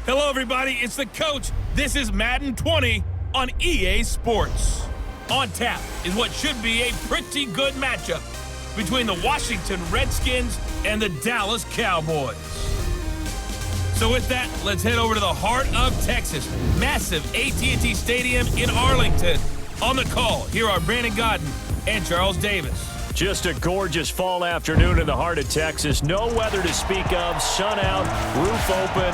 Hello, everybody. It's the coach. This is Madden 20 on EA Sports. On tap is what should be a pretty good matchup between the Washington Redskins and the Dallas Cowboys. So with that, let's head over to the heart of Texas. Massive AT&T Stadium in Arlington. On the call, here are Brandon Godden and Charles Davis. Just a gorgeous fall afternoon in the heart of Texas. No weather to speak of. Sun out, roof open.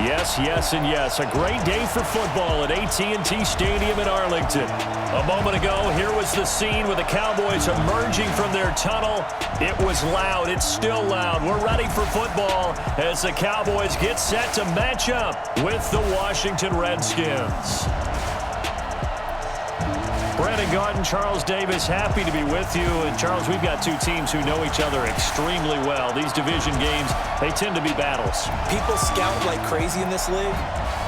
Yes, yes, and yes. A great day for football at AT&T Stadium in Arlington. A moment ago, here was the scene with the Cowboys emerging from their tunnel. It was loud. It's still loud. We're ready for football as the Cowboys get set to match up with the Washington Redskins. Brandon Godden, Charles Davis, happy to be with you. And Charles, we've got two teams who know each other extremely well. These division games, they tend to be battles. People scout like crazy in this league,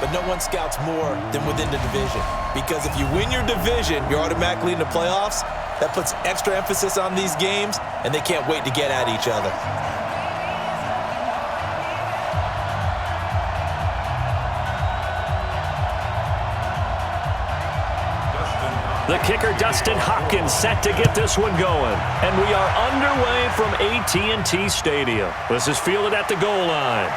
but no one scouts more than within the division. Because if you win your division, you're automatically in the playoffs. That puts extra emphasis on these games, and they can't wait to get at each other. The kicker, Dustin Hopkins, set to get this one going. And we are underway from AT&T Stadium. This is fielded at the goal line.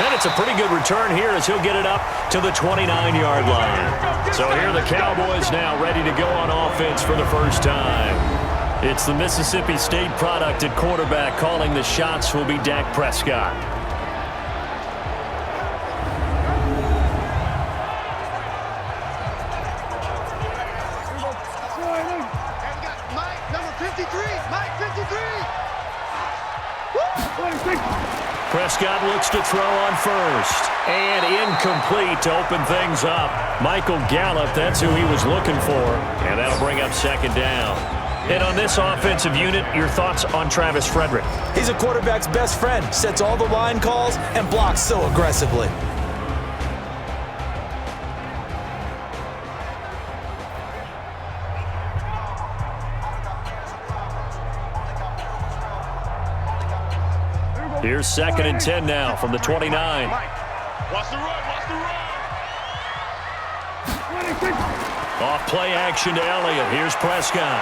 And it's a pretty good return here as he'll get it up to the 29-yard line. So here are the Cowboys now ready to go on offense for the first time. It's the Mississippi State product at quarterback. Calling the shots will be Dak Prescott. Prescott looks to throw on first. And incomplete to open things up. Michael Gallup, that's who he was looking for. And that'll bring up second down. And on this offensive unit, your thoughts on Travis Frederick? He's a quarterback's best friend. Sets all the line calls and blocks so aggressively. Here's 2nd and 10 now from the 29. Watch the run, watch the run. Off play action to Elliott. Here's Prescott.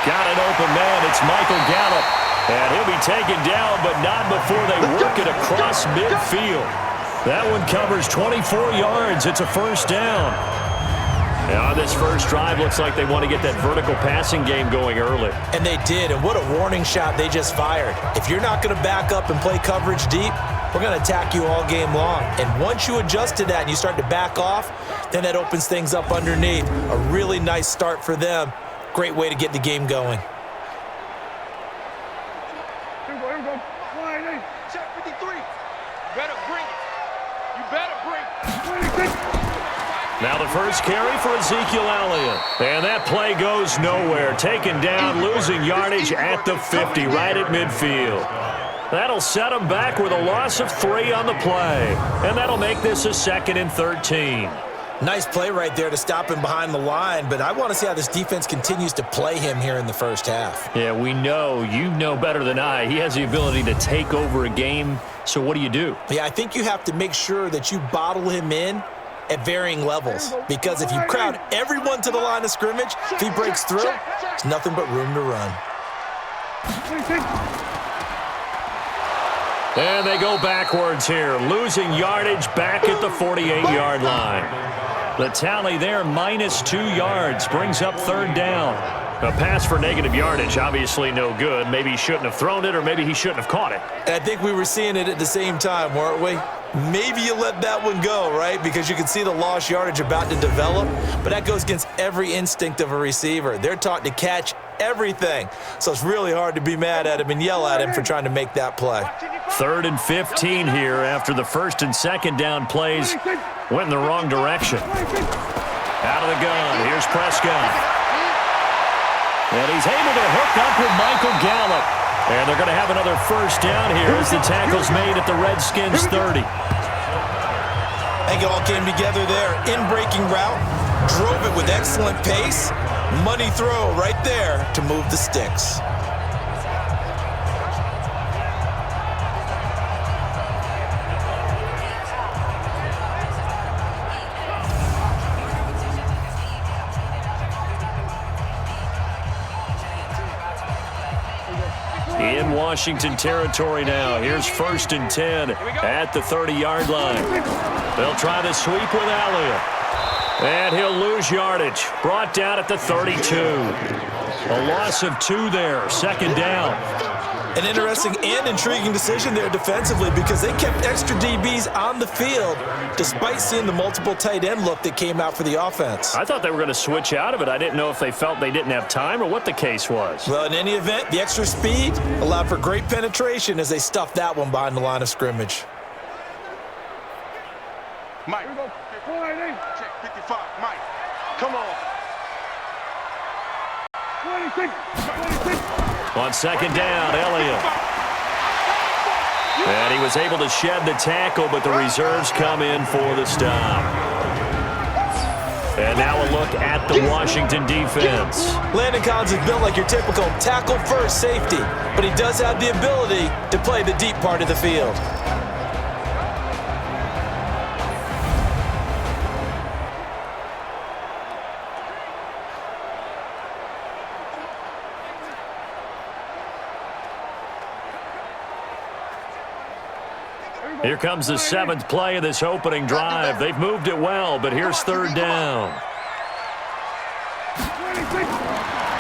Got an open man. It's Michael Gallup. And he'll be taken down, but not before they work it across midfield. That one covers 24 yards. It's a first down. Now on this first drive, looks like they want to get that vertical passing game going early. And they did, and what a warning shot they just fired. If you're not going to back up and play coverage deep, we're going to attack you all game long. And once you adjust to that and you start to back off, then that opens things up underneath. A really nice start for them. Great way to get the game going. Here we go. Check 53. You better bring it. You better bring it. Now the first carry for Ezekiel Elliott. And that play goes nowhere. Taken down, losing yardage at the 50, right at midfield. That'll set him back with a loss of 3 on the play. And that'll make this a 2nd and 13. Nice play right there to stop him behind the line, but I want to see how this defense continues to play him here in the first half. Yeah, we know. You know better than I. He has the ability to take over a game. So what do you do? Yeah, I think you have to make sure that you bottle him in at varying levels, because if you crowd everyone to the line of scrimmage, if he breaks through, there's nothing but room to run. And they go backwards here, losing yardage back at the 48-yard line. The tally there, -2 yards, brings up 3rd down. A pass for negative yardage, obviously no good. Maybe he shouldn't have thrown it, or maybe he shouldn't have caught it. And I think we were seeing it at the same time, weren't we? Maybe you let that one go, right? Because you can see the lost yardage about to develop, but that goes against every instinct of a receiver. They're taught to catch everything, so it's really hard to be mad at him and yell at him for trying to make that play. 3rd and 15 here after the 1st and 2nd down plays went in the wrong direction. Out of the gun, here's Prescott. And he's able to hook up with Michael Gallup. And they're going to have another first down here as the tackle's made at the Redskins 30. I think it all came together there. In-breaking route, drove it with excellent pace. Money throw right there to move the sticks. In Washington territory now. Here's 1st and 10 at the 30-yard line. They'll try the sweep with Elliott. And he'll lose yardage. Brought down at the 32. A loss of 2 there. 2nd down. An interesting and intriguing decision there defensively because they kept extra DBs on the field despite seeing the multiple tight end look that came out for the offense. I thought they were going to switch out of it. I didn't know if they felt they didn't have time or what the case was. Well, in any event, the extra speed allowed for great penetration as they stuffed that one behind the line of scrimmage. Mike, check 55. Mike, come on. 26. On 2nd down, Elliott. And he was able to shed the tackle, but the reserves come in for the stop. And now a look at the Washington defense. Landon Collins is built like your typical tackle-first safety, but he does have the ability to play the deep part of the field. Here comes the 7th play of this opening drive. They've moved it well, but here's 3rd down.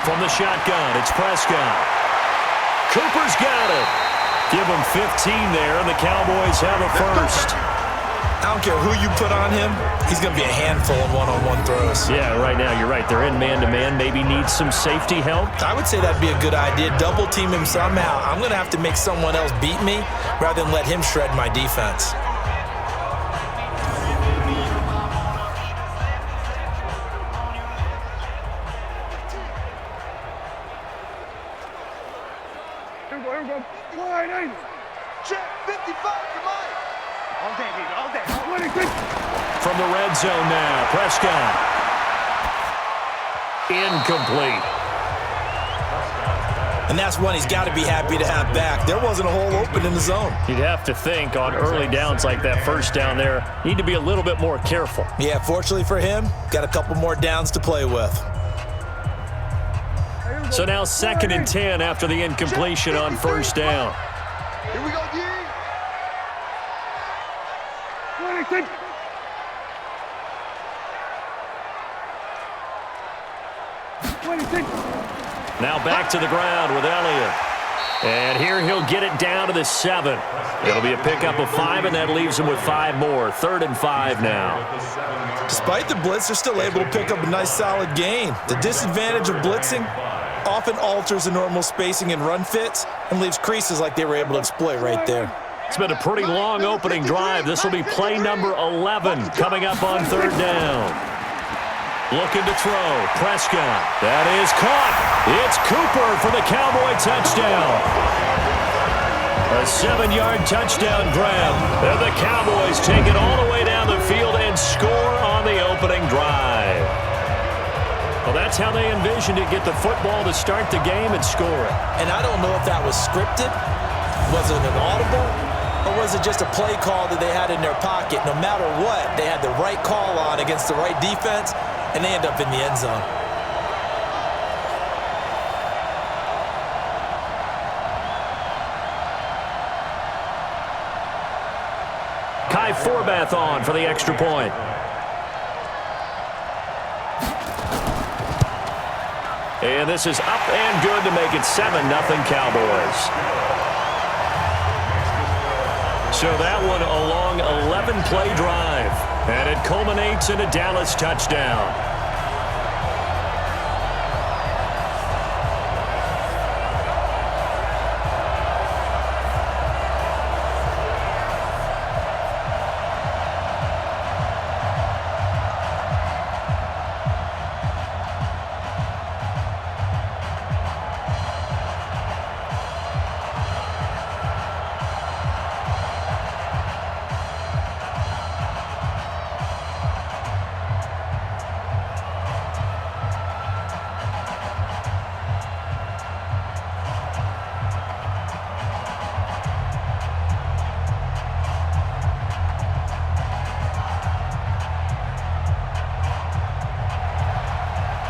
From the shotgun, it's Prescott. Cooper's got it. Give him 15 there, and the Cowboys have a first. I don't care who you put on him, he's going to be a handful in one-on-one throws. Yeah, right now you're right. They're in man-to-man. Maybe need some safety help. I would say that'd be a good idea. Double team him somehow. I'm going to have to make someone else beat me rather than let him shred my defense. Here we go. Line 80. Check 55 for Mike. All day, baby, all day. 26. From the red zone now, Prescott. Incomplete. And that's one he's got to be happy to have back. There wasn't a hole open in the zone. You'd have to think on early downs like that, 1st down there, need to be a little bit more careful. Yeah, fortunately for him, got a couple more downs to play with. So now 2nd and 10 after the incompletion on 1st down. Here we go, D. 26. Now back to the ground with Elliott. And here he'll get it down to the 7. It'll be a pickup of 5, and that leaves him with 5 more. 3rd and 5 now. Despite the blitz, they're still able to pick up a nice solid gain. The disadvantage of blitzing often alters the normal spacing and run fits and leaves creases like they were able to exploit right there. It's been a pretty long opening drive. This will be play number 11 coming up on 3rd down. Looking to throw. Prescott. That is caught. It's Cooper for the Cowboy touchdown. A 7-yard touchdown grab. And the Cowboys take it all the way down the field and score on the opening drive. Well, that's how they envisioned it. Get the football to start the game and score it. And I don't know if that was scripted. Was it an audible? Or was it just a play call that they had in their pocket? No matter what, they had the right call on against the right defense, and they end up in the end zone. Kai Forbath on for the extra point. And this is up and good to make it 7-0 Cowboys. So that one a long 11-play drive, and it culminates in a Dallas touchdown.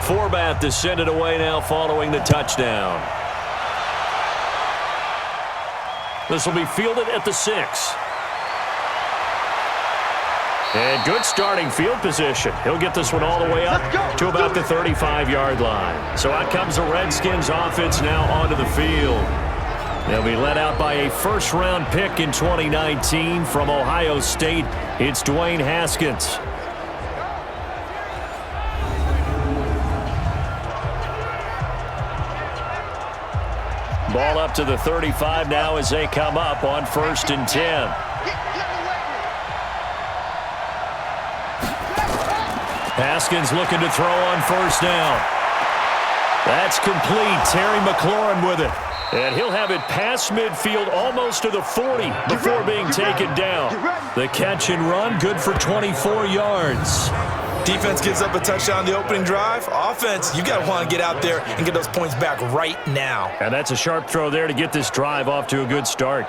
Forbath to send it away now following the touchdown. This will be fielded at the 6. And good starting field position. He'll get this one all the way up to about the 35-yard line. So out comes the Redskins offense now onto the field. They'll be led out by a first-round pick in 2019 from Ohio State. It's Dwayne Haskins. Ball up to the 35 now as they come up on 1st and 10. Haskins looking to throw on 1st down. That's complete. Terry McLaurin with it. And he'll have it past midfield almost to the 40 before being taken down. The catch and run good for 24 yards. Defense gives up a touchdown on the opening drive. Offense, you got to want to get out there and get those points back right now. And that's a sharp throw there to get this drive off to a good start.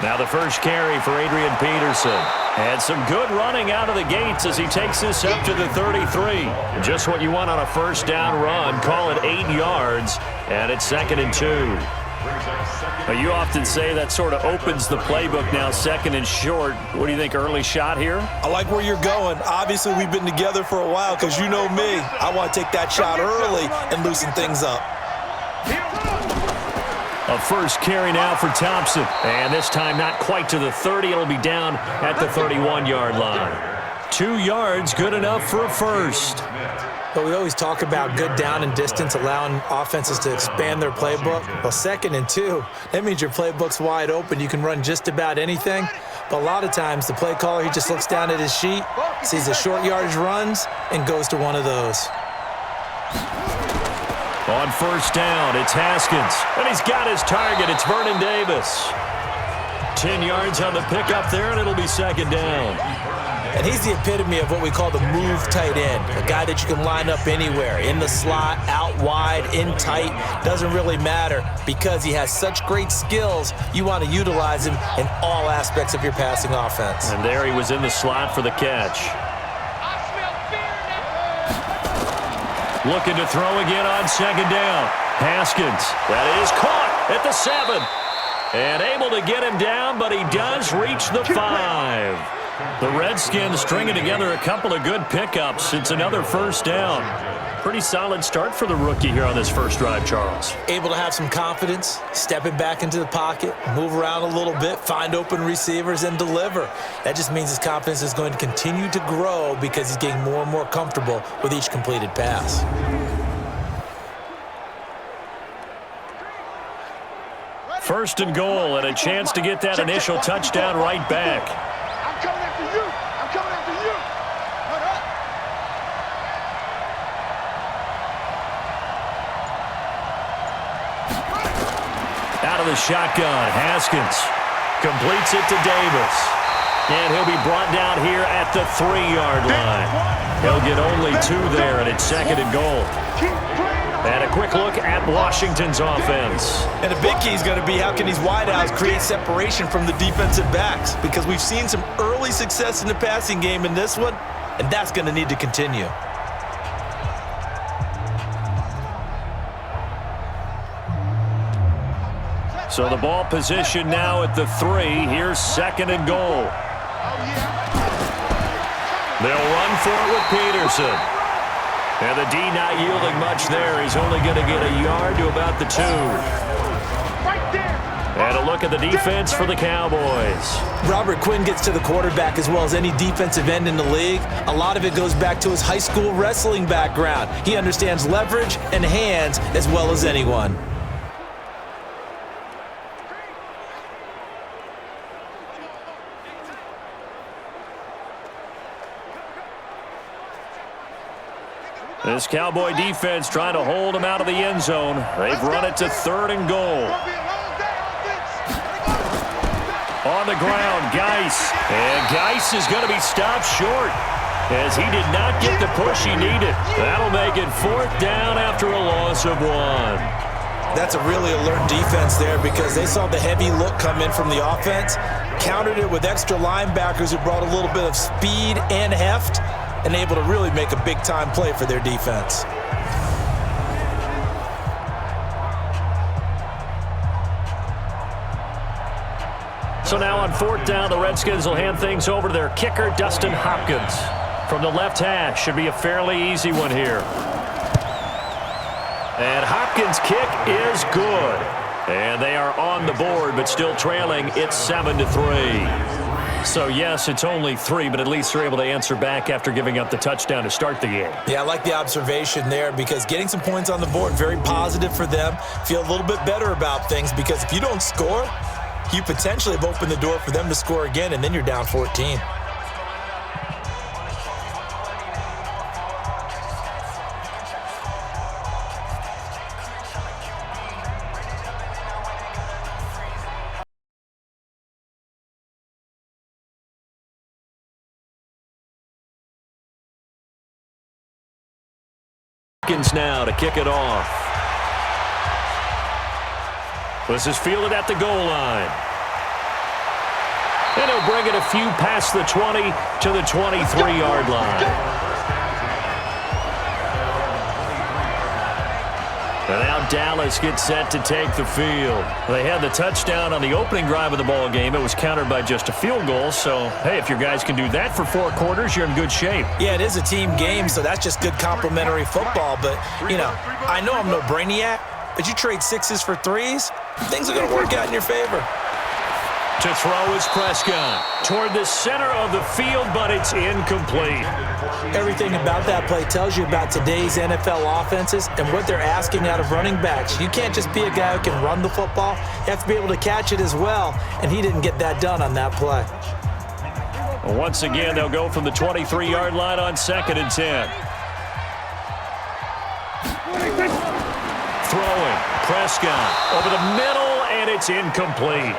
Now the first carry for Adrian Peterson. And some good running out of the gates as he takes this up to the 33. Just what you want on a first down run. Call it 8 yards. And it's 2nd and 2. Now you often say that sort of opens the playbook now, 2nd and short. What do you think, early shot here? I like where you're going. Obviously, we've been together for a while because you know me. I want to take that shot early and loosen things up. A first carry now for Thompson. And this time not quite to the 30. It'll be down at the 31-yard line. 2 yards, good enough for a first. But we always talk about good down and distance, allowing offenses to expand their playbook. Well, 2nd and 2, that means your playbook's wide open. You can run just about anything. But a lot of times, the play caller, he just looks down at his sheet, sees the short yardage runs, and goes to one of those. On first down, it's Haskins. And he's got his target. It's Vernon Davis. 10 yards on the pickup there, and it'll be 2nd down. And he's the epitome of what we call the move tight end, a guy that you can line up anywhere, in the slot, out wide, in tight, doesn't really matter because he has such great skills. You want to utilize him in all aspects of your passing offense. And there he was in the slot for the catch. Looking to throw again on 2nd down. Haskins, that is caught at the 7. And able to get him down, but he does reach the 5. The Redskins stringing together a couple of good pickups. It's another first down. Pretty solid start for the rookie here on this first drive, Charles. Able to have some confidence, stepping back into the pocket, move around a little bit, find open receivers, and deliver. That just means his confidence is going to continue to grow because he's getting more and more comfortable with each completed pass. First and goal, and a chance to get that initial touchdown right back. I'm coming after you. I'm coming after you. Out of the shotgun, Haskins completes it to Davis. And he'll be brought down here at the 3-yard line. He'll get only 2 there, and it's 2nd and goal. And a quick look at Washington's offense. And a big key is going to be how can these wideouts create separation from the defensive backs, because we've seen some early success in the passing game in this one, and that's going to need to continue. So the ball position now at the 3. Here's 2nd and goal. They'll run for it with Peterson. And the D not yielding much there. He's only going to get a yard to about the 2. And a look at the defense for the Cowboys. Robert Quinn gets to the quarterback as well as any defensive end in the league. A lot of it goes back to his high school wrestling background. He understands leverage and hands as well as anyone. This Cowboy defense trying to hold him out of the end zone. They've run it to 3rd and goal. On the ground, Geis. And Geis is going to be stopped short as he did not get the push he needed. That'll make it 4th down after a loss of 1. That's a really alert defense there because they saw the heavy look come in from the offense, countered it with extra linebackers who brought a little bit of speed and heft, and able to really make a big-time play for their defense. So now on 4th down, the Redskins will hand things over to their kicker, Dustin Hopkins. From the left hash, should be a fairly easy one here. And Hopkins' kick is good. And they are on the board, but still trailing. It's 7-3. So, yes, it's only 3, but at least they're able to answer back after giving up the touchdown to start the game. Yeah, I like the observation there because getting some points on the board, very positive for them. Feel a little bit better about things because if you don't score, you potentially have opened the door for them to score again, and then you're down 14. Now to kick it off. This is fielded at the goal line. And he'll bring it a few past the 20 to the 23-yard line. And now Dallas gets set to take the field. They had the touchdown on the opening drive of the ball game. It was countered by just a field goal. So, hey, if your guys can do that for 4 quarters, you're in good shape. Yeah, it is a team game, so that's just good complimentary football. But, you know, I know I'm no brainiac, but you trade 6s for 3s, things are going to work out in your favor. To throw is Prescott toward the center of the field, but it's incomplete. Everything about that play tells you about today's NFL offenses and what they're asking out of running backs. You can't just be a guy who can run the football. You have to be able to catch it as well, and he didn't get that done on that play. Once again, they'll go from the 23-yard line on 2nd and 10. Throwing, Prescott over the middle, and it's incomplete.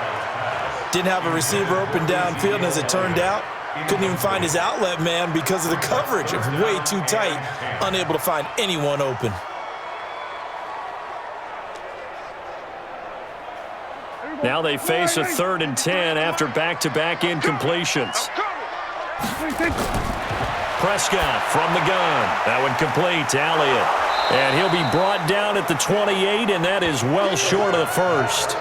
Didn't have a receiver open downfield, and as it turned out, couldn't even find his outlet man because of the coverage. It was way too tight, unable to find anyone open. Now they face a 3rd and 10 after back-to-back incompletions. Prescott from the gun. That one complete to Elliott. And he'll be brought down at the 28, and that is well short of the first.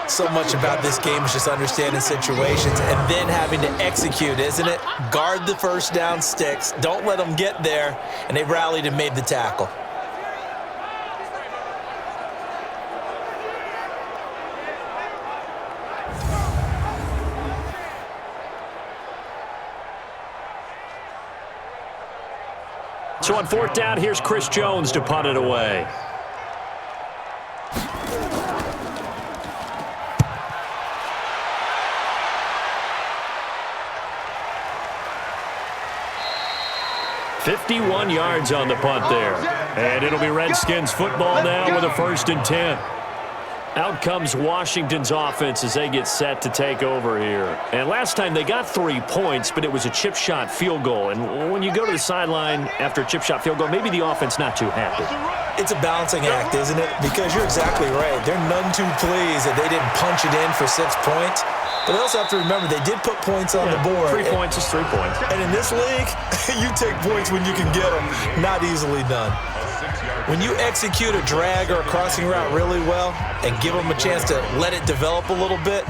So much about this game is just understanding situations and then having to execute, isn't it? Guard the first down sticks. Don't let them get there. And they rallied and made the tackle. So on 4th down, here's Chris Jones to punt it away. "51 yards on the punt there. And it'll be Redskins football now with a 1st and 10. Out comes Washington's offense as they get set to take over here. And last time they got 3 points, but it was a chip shot field goal. And when you go to the sideline after a chip shot field goal, maybe the offense not too happy. It's a balancing act, isn't it? Because you're exactly right. They're none too pleased that they didn't punch it in for 6 points. But they also have to remember they did put points on the board. 3 points is 3 points. And in this league, you take points when you can get them. Not easily done. When you execute a drag or a crossing route really well and give them a chance to let it develop a little bit,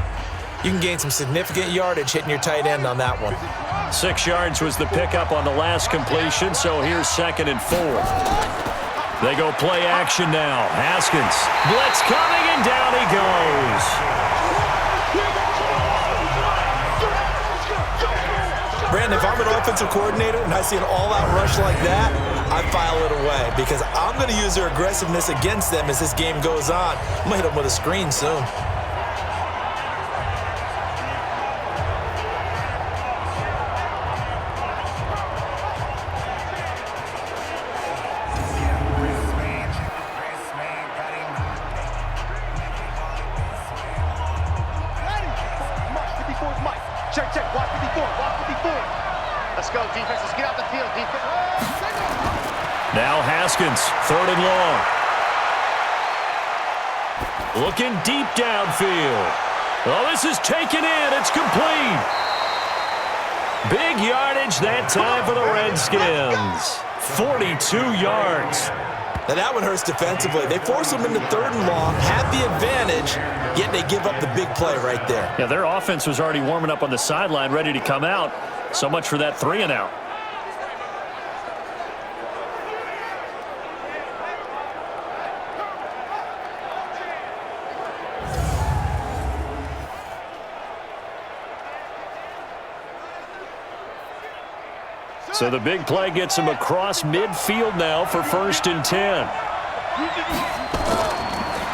you can gain some significant yardage hitting your tight end on that one. 6 yards was the pickup on the last completion, so here's 2nd and 4. They go play action now. Haskins, blitz coming, and down he goes. Brandon, if I'm an offensive coordinator and I see an all-out rush like that, I file it away because I'm going to use their aggressiveness against them as this game goes on. I'm going to hit them with a screen soon. Check, check. Block 54. Block 54. Let's go, defense. Let's get out the field, defense. Now Haskins, 3rd and long. Looking deep downfield. Oh, this is taken in. It's complete. Big yardage that time for the Redskins. 42 yards. Now that one hurts defensively. They force them into 3rd and long, have the advantage, yet they give up the big play right there. Yeah, their offense was already warming up on the sideline, ready to come out. So much for that 3 and out. So the big play gets him across midfield now for 1st and 10.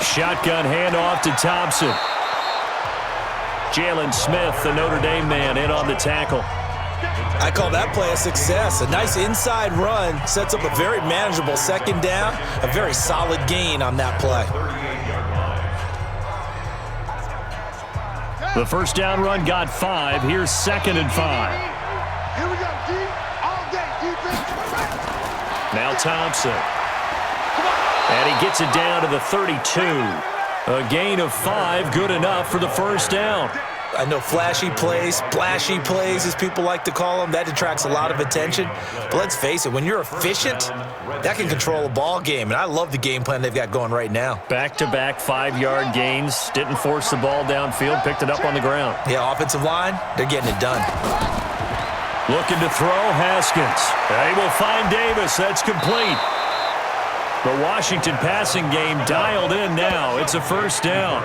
Shotgun handoff to Thompson. Jalen Smith, the Notre Dame man, in on the tackle. I call that play a success. A nice inside run sets up a very manageable 2nd down. A very solid gain on that play. The 1st down run got 5. Here's 2nd and 5. Here we go, D. All day, defense. Now Thompson. And he gets it down to the 32. A gain of 5, good enough for the 1st down. I know flashy plays, splashy plays, as people like to call them, that attracts a lot of attention. But let's face it, when you're efficient, that can control a ball game. And I love the game plan they've got going right now. Back-to-back 5-yard gains. Didn't force the ball downfield, picked it up on the ground. Yeah, offensive line, they're getting it done. Looking to throw, Haskins. They will find Davis. That's complete. The Washington passing game dialed in now. It's a 1st down.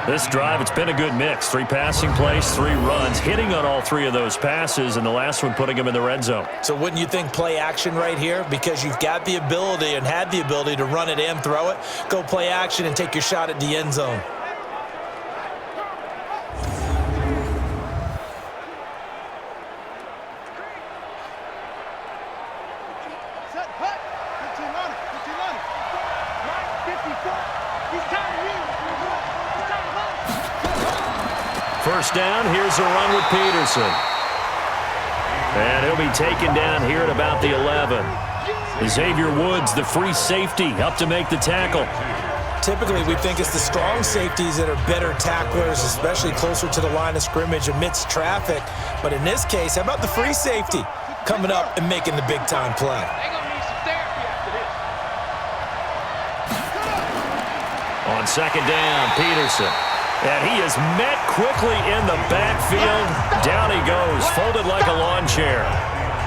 This drive, it's been a good mix. 3 passing plays, 3 runs, hitting on all 3 of those passes, and the last one putting him in the red zone. So wouldn't you think play action right here? Because you've got the ability and had the ability to run it and throw it. Go play action and take your shot at the end zone. Set, hut. 15 on it. 15 on it. 54. He's tired of you. He's tired of us. 1st down, here's a run with Peterson. And he'll be taken down here at about the 11. Xavier Woods, the free safety, up to make the tackle. Typically, we think it's the strong safeties that are better tacklers, especially closer to the line of scrimmage amidst traffic. But in this case, how about the free safety coming up and making the big-time play? They're going to need some therapy after this. On 2nd down, Peterson. And he is met quickly in the backfield. Down he goes, folded like a lawn chair.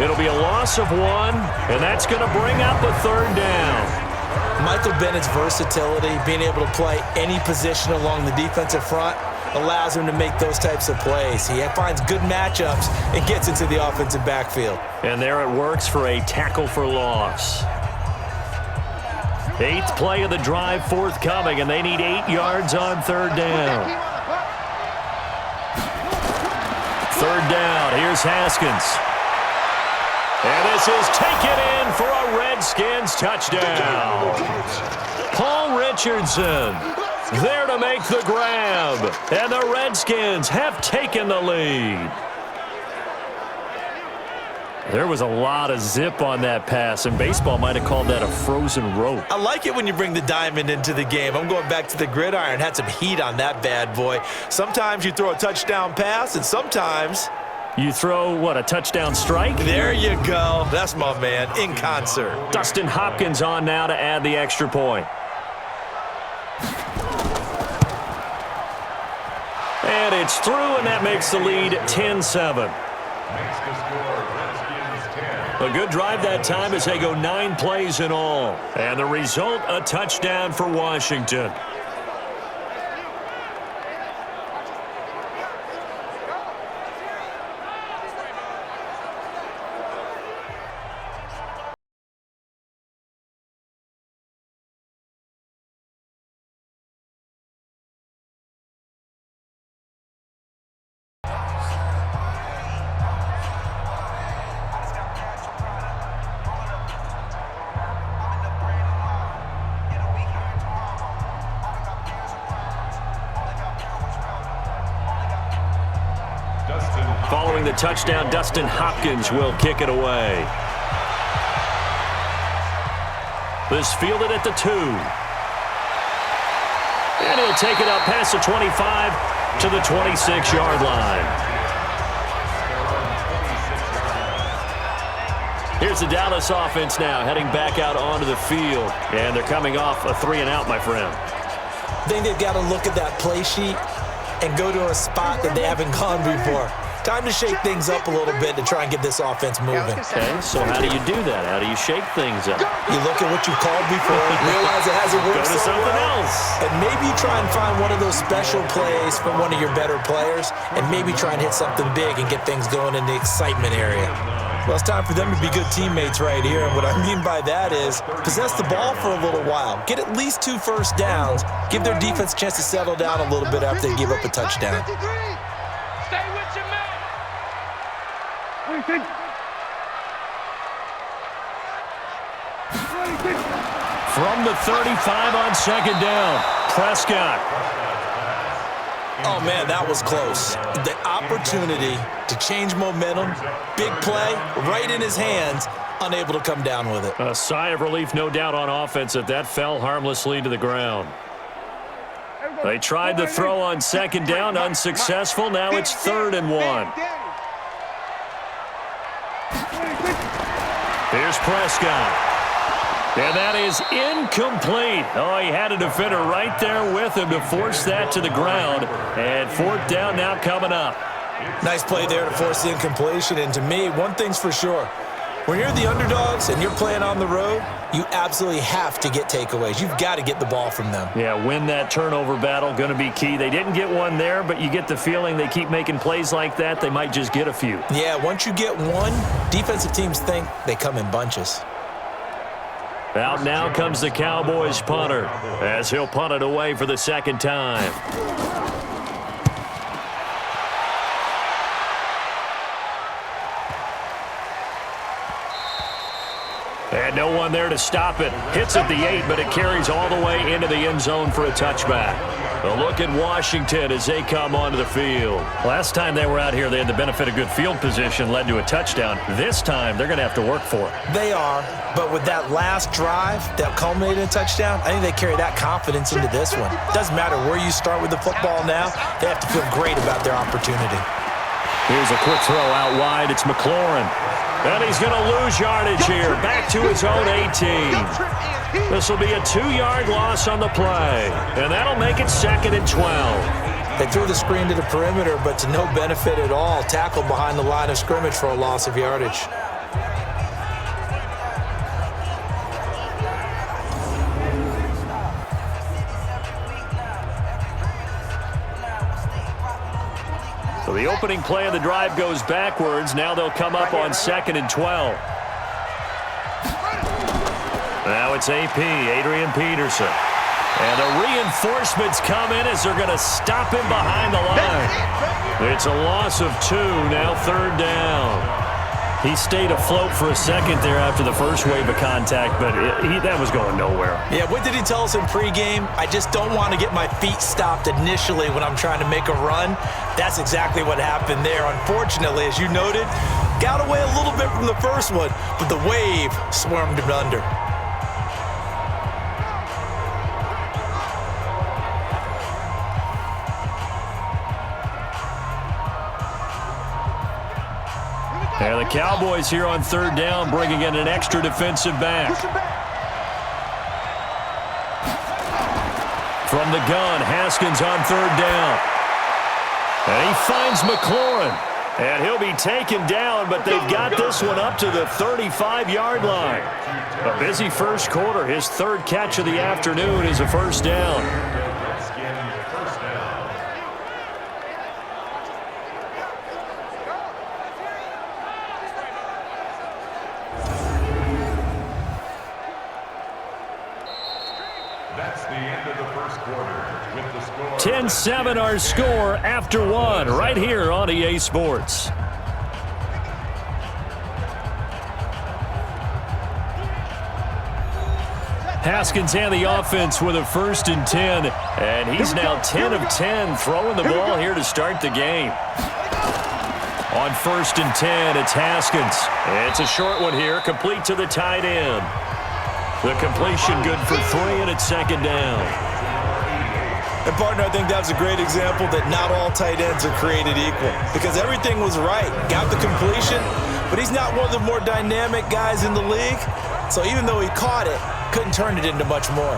It'll be a loss of 1, and that's going to bring up a 3rd down. Michael Bennett's versatility, being able to play any position along the defensive front, allows him to make those types of plays. He finds good matchups and gets into the offensive backfield. And there it works for a tackle for loss. 8th play of the drive forthcoming, and they need 8 yards on 3rd down. 3rd down, here's Haskins. And this is taken in for a Redskins touchdown. Paul Richardson there to make the grab. And the Redskins have taken the lead. There was a lot of zip on that pass, and baseball might have called that a frozen rope. I like it when you bring the diamond into the game. I'm going back to the gridiron. Had some heat on that bad boy. Sometimes you throw a touchdown pass, and sometimes you throw, what, a touchdown strike? There you go. That's my man, in concert. Dustin Hopkins on now to add the extra point. And it's through, and that makes the lead 10-7. A good drive that time as they go 9 plays in all. And the result, a touchdown for Washington. Following the touchdown, Dustin Hopkins will kick it away. This fielded at the 2. And he'll take it up past the 25 to the 26-yard line. Here's the Dallas offense now, heading back out onto the field. And they're coming off a 3-and-out, my friend. I think they've got to look at that play sheet and go to a spot that they haven't gone before. Time to shake things up a little bit to try and get this offense moving. Okay, so how do you do that? How do you shake things up? You look at what you called before, realize it hasn't worked Go to so something well, else. and maybe try and find one of those special plays from one of your better players, and maybe try and hit something big and get things going in the excitement area. Well, it's time for them to be good teammates right here, and what I mean by that is possess the ball for a little while, get at least 2 first downs, give their defense a chance to settle down a little bit after they give up a touchdown. Stay with your man. From the 35 on 2nd down, Prescott. Oh, man, that was close. The opportunity to change momentum, big play, right in his hands, unable to come down with it. A sigh of relief, no doubt, on offense that fell harmlessly to the ground. They tried the throw on 2nd down, unsuccessful. Now it's 3rd and 1. Here's Prescott. And that is incomplete. Oh, he had a defender right there with him to force that to the ground. And 4th down now coming up. Nice play there to force the incompletion. And to me, one thing's for sure. When you're the underdogs and you're playing on the road, you absolutely have to get takeaways. You've got to get the ball from them. Yeah, win that turnover battle, going to be key. They didn't get one there, but you get the feeling they keep making plays like that, they might just get a few. Yeah, once you get one, defensive teams think they come in bunches. Out now comes the Cowboys punter as he'll punt it away for the 2nd time. And no one there to stop it. Hits at the 8, but it carries all the way into the end zone for a touchback. A look at Washington as they come onto the field. Last time they were out here, they had the benefit of good field position, led to a touchdown. This time, they're going to have to work for it. They are, but with that last drive that culminated in a touchdown, I think they carry that confidence into this one. Doesn't matter where you start with the football now, they have to feel great about their opportunity. Here's a quick throw out wide. It's McLaurin. And he's going to lose yardage here. Back to his own 18. This will be a 2-yard loss on the play. And that'll make it 2nd and 12. They threw the screen to the perimeter, but to no benefit at all. Tackled behind the line of scrimmage for a loss of yardage. So the opening play of the drive goes backwards. Now they'll come up on 2nd and 12. Now it's AP, Adrian Peterson. And the reinforcements come in as they're going to stop him behind the line. It's a loss of 2, now 3rd down. He stayed afloat for a second there after the first wave of contact, but that was going nowhere. Yeah, what did he tell us in pregame? I just don't want to get my feet stopped initially when I'm trying to make a run. That's exactly what happened there. Unfortunately, as you noted, got away a little bit from the first one, but the wave swarmed him under. And the Cowboys here on 3rd down, bringing in an extra defensive back. From the gun, Haskins on 3rd down. And he finds McLaurin. And he'll be taken down, but they've got this one up to the 35-yard line. A busy first quarter. His 3rd catch of the afternoon is a 1st down. That's the end of the first quarter with the score. 10-7 our score after 1 right here on EA Sports. Haskins and the offense with a 1st and 10. And he's now 10 of 10 throwing the ball here to start the game. On 1st and 10, it's Haskins. It's a short one here, complete to the tight end. The completion good for 3, and it's 2nd down. And, partner, I think that was a great example that not all tight ends are created equal because everything was right. Got the completion, but he's not one of the more dynamic guys in the league. So even though he caught it, couldn't turn it into much more.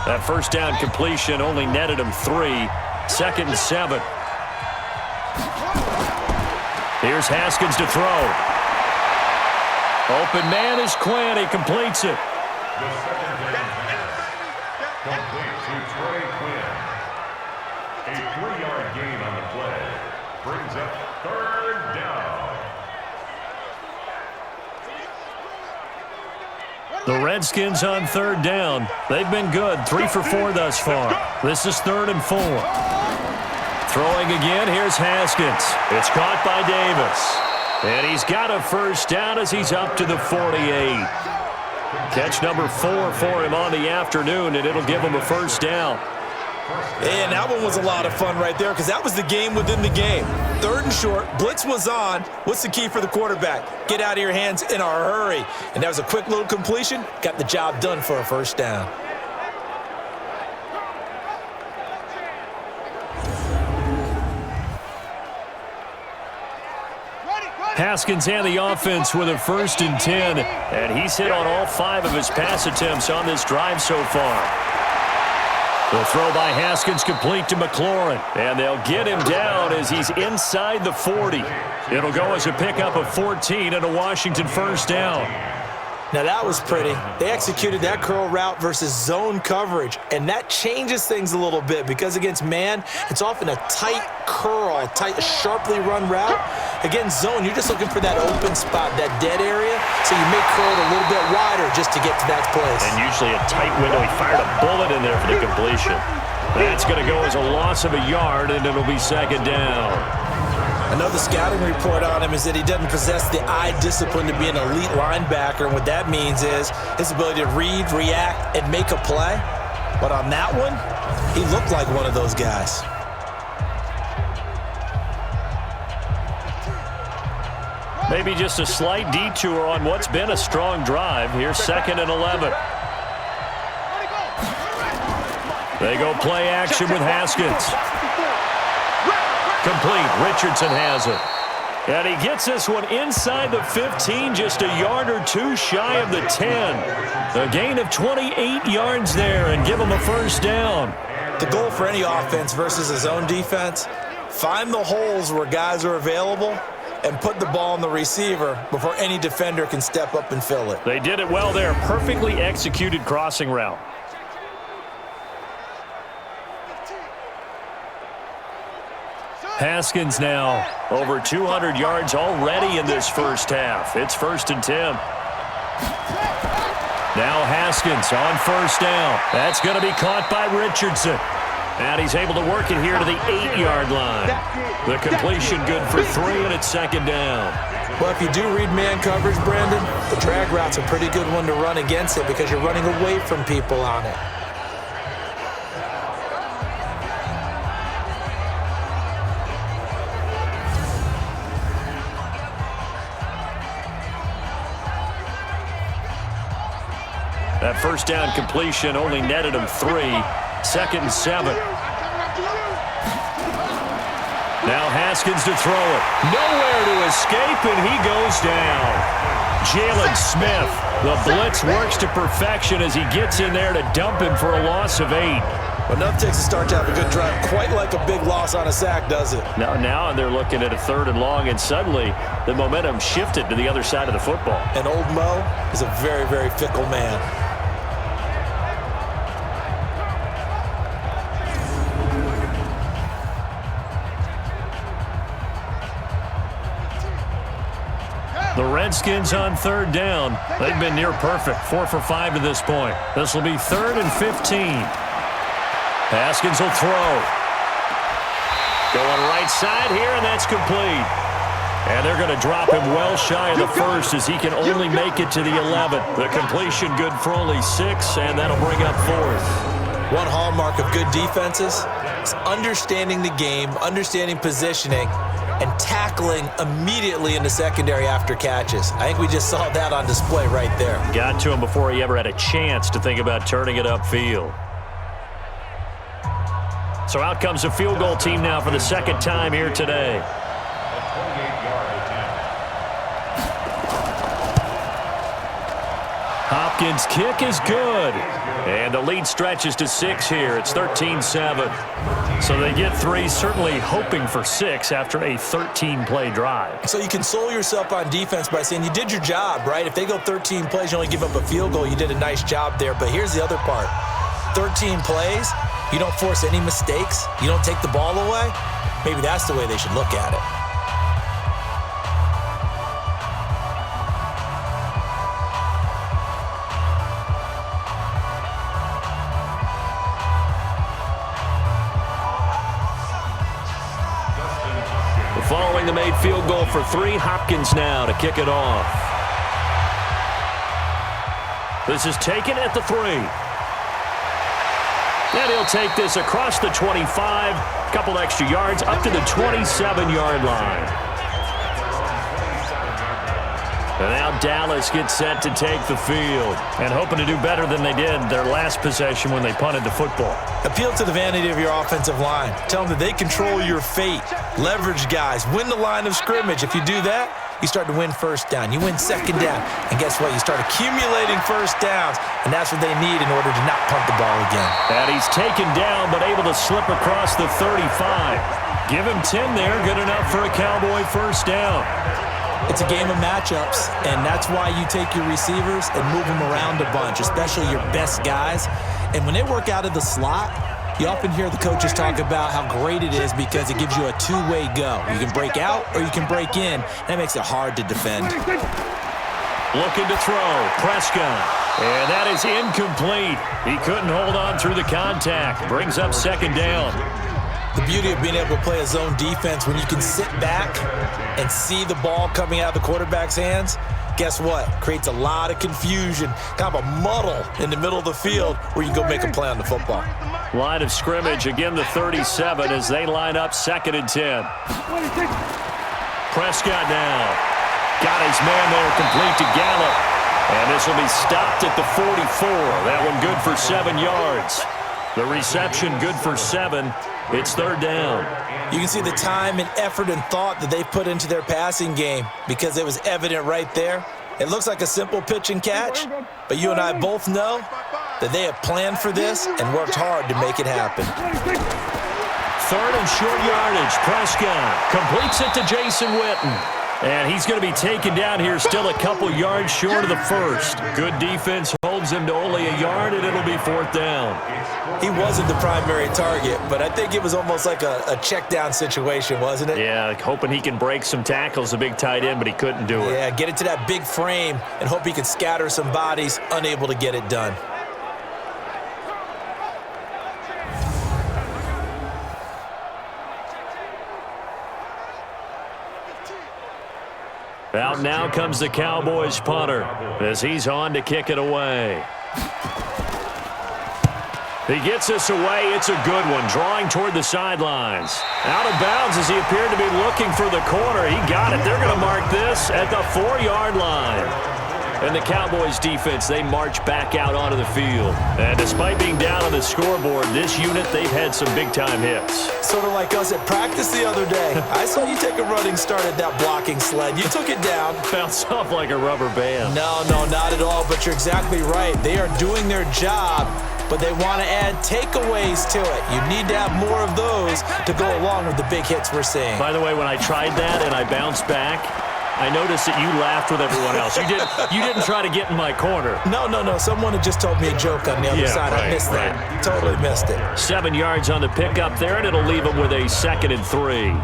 That first down completion only netted him 3. 2nd and 7. Here's Haskins to throw. Open man is Quinn. He completes it. The second down pass complete to Trey Quinn. A 3-yard gain on the play brings up 3rd down. The Redskins on 3rd down. They've been good. 3 for 4 thus far. This is 3rd and 4. Throwing again, here's Haskins. It's caught by Davis. And he's got a first down as he's up to the 48. Catch number 4 for him on the afternoon, and it'll give him a first down. And that one was a lot of fun right there because that was the game within the game. 3rd and short, blitz was on. What's the key for the quarterback? Get out of your hands in a hurry. And that was a quick little completion. Got the job done for a first down. Haskins and the offense with a 1st and 10, and he's hit on all 5 of his pass attempts on this drive so far. The throw by Haskins complete to McLaurin, and they'll get him down as he's inside the 40. It'll go as a pickup of 14 and a Washington first down. Now that was pretty. They executed that curl route versus zone coverage, and that changes things a little bit because against man, it's often a tight curl, tight, sharply run route. Against zone, you're just looking for that open spot, that dead area, so you may curl it a little bit wider just to get to that place. And usually a tight window. He fired a bullet in there for the completion. That's going to go as a loss of a yard, and it'll be 2nd down. Another scouting report on him is that he doesn't possess the eye discipline to be an elite linebacker, and what that means is his ability to read, react, and make a play. But on that one, he looked like one of those guys. Maybe just a slight detour on what's been a strong drive. Here's 2nd and 11. They go play action with Haskins. Complete. Richardson has it. And he gets this one inside the 15, just a yard or 2 shy of the 10. A gain of 28 yards there and give him a first down. The goal for any offense versus his own defense, find the holes where guys are available and put the ball on the receiver before any defender can step up and fill it. They did it well there. Perfectly executed crossing route. Haskins now over 200 yards already in this first half. It's 1st and 10. Now Haskins on first down. That's going to be caught by Richardson. And he's able to work it here to the 8-yard line. The completion good for 3, and it's 2nd down. Well, if you do read man coverage, Brandon, the drag route's a pretty good one to run against it because you're running away from people on it. That first down completion only netted him 3. 2nd and 7. Now Haskins to throw it. Nowhere to escape, and he goes down. Jalen Smith, the blitz works to perfection as he gets in there to dump him for a loss of 8. Enough takes a start to have a good drive, quite like a big loss on a sack, does it? Now they're looking at a 3rd and long, and suddenly the momentum shifted to the other side of the football. And old Mo is a very, very fickle man. The Redskins on 3rd down. They've been near perfect, 4 for 5 to this point. This will be 3rd and 15. Haskins will throw. Going right side here, and that's complete. And they're going to drop him well shy of the first as he can only make it to the 11. The completion good for only 6, and that'll bring up 4th. One hallmark of good defenses is understanding the game, understanding positioning, and tackling immediately in the secondary after catches. I think we just saw that on display right there. Got to him before he ever had a chance to think about turning it upfield. So out comes a field goal team now for the second time here today. Hopkins' kick is good. And the lead stretches to 6 here. It's 13-7. So they get 3, certainly hoping for 6 after a 13-play drive. So you console yourself on defense by saying you did your job, right? If they go 13 plays, you only give up a field goal, you did a nice job there. But here's the other part. 13 plays, you don't force any mistakes, you don't take the ball away. Maybe that's the way they should look at it. Following the made field goal for 3, Hopkins now to kick it off. This is taken at the 3. And he'll take this across the 25, a couple extra yards up to the 27-yard line. And now Dallas gets set to take the field and hoping to do better than they did their last possession when they punted the football. Appeal to the vanity of your offensive line. Tell them that they control your fate. Leverage guys. Win the line of scrimmage. If you do that, you start to win first down. You win second down. And guess what? You start accumulating first downs. And that's what they need in order to not punt the ball again. And he's taken down but able to slip across the 35. Give him 10 there. Good enough for a Cowboy first down. It's a game of matchups, and that's why you take your receivers and move them around a bunch, especially your best guys. And when they work out of the slot, you often hear the coaches talk about how great it is because it gives you a two-way go. You can break out or you can break in. That makes it hard to defend. Looking to throw, Prescott. And that is incomplete. He couldn't hold on through the contact. Brings up second down. The beauty of being able to play a zone defense when you can sit back and see the ball coming out of the quarterback's hands, guess what? Creates a lot of confusion, kind of a muddle in the middle of the field where you can go make a play on the football. Line of scrimmage, again the 37 as they line up 2nd and 10. Prescott now. Got his man there complete to Gallup. And this will be stopped at the 44. That one good for 7 yards. The reception good for 7. It's 3rd down. You can see the time and effort and thought that they put into their passing game because it was evident right there. It looks like a simple pitch and catch, but you and I both know that they have planned for this and worked hard to make it happen. 3rd and short yardage. Prescott completes it to Jason Witten. And he's going to be taken down here still a couple yards short of the first. Good defense holds him to only a yard, and it'll be 4th down. He wasn't the primary target, but I think it was almost like a check down situation, wasn't it? Yeah, hoping he can break some tackles, a big tight end, but he couldn't do it. Yeah, get it to that big frame and hope he could scatter some bodies, unable to get it done. Out now comes the Cowboys punter as he's on to kick it away. He gets this away. It's a good one, drawing toward the sidelines. Out of bounds as he appeared to be looking for the corner. He got it. They're going to mark this at the 4-yard line. And the Cowboys defense, they march back out onto the field. And despite being down on the scoreboard, this unit, they've had some big-time hits. Sort of like us at practice the other day. I saw you take a running start at that blocking sled. You took it down. Bounced off like a rubber band. No, not at all, but you're exactly right. They are doing their job, but they want to add takeaways to it. You need to have more of those to go along with the big hits we're seeing. By the way, when I tried that and I bounced back, I noticed that you laughed with everyone else. You didn't try to get in my corner. No. Someone had just told me a joke on the other side. Right, I missed that. Totally missed it. 7 yards on the pickup there, and it'll leave them with a 2nd and 3.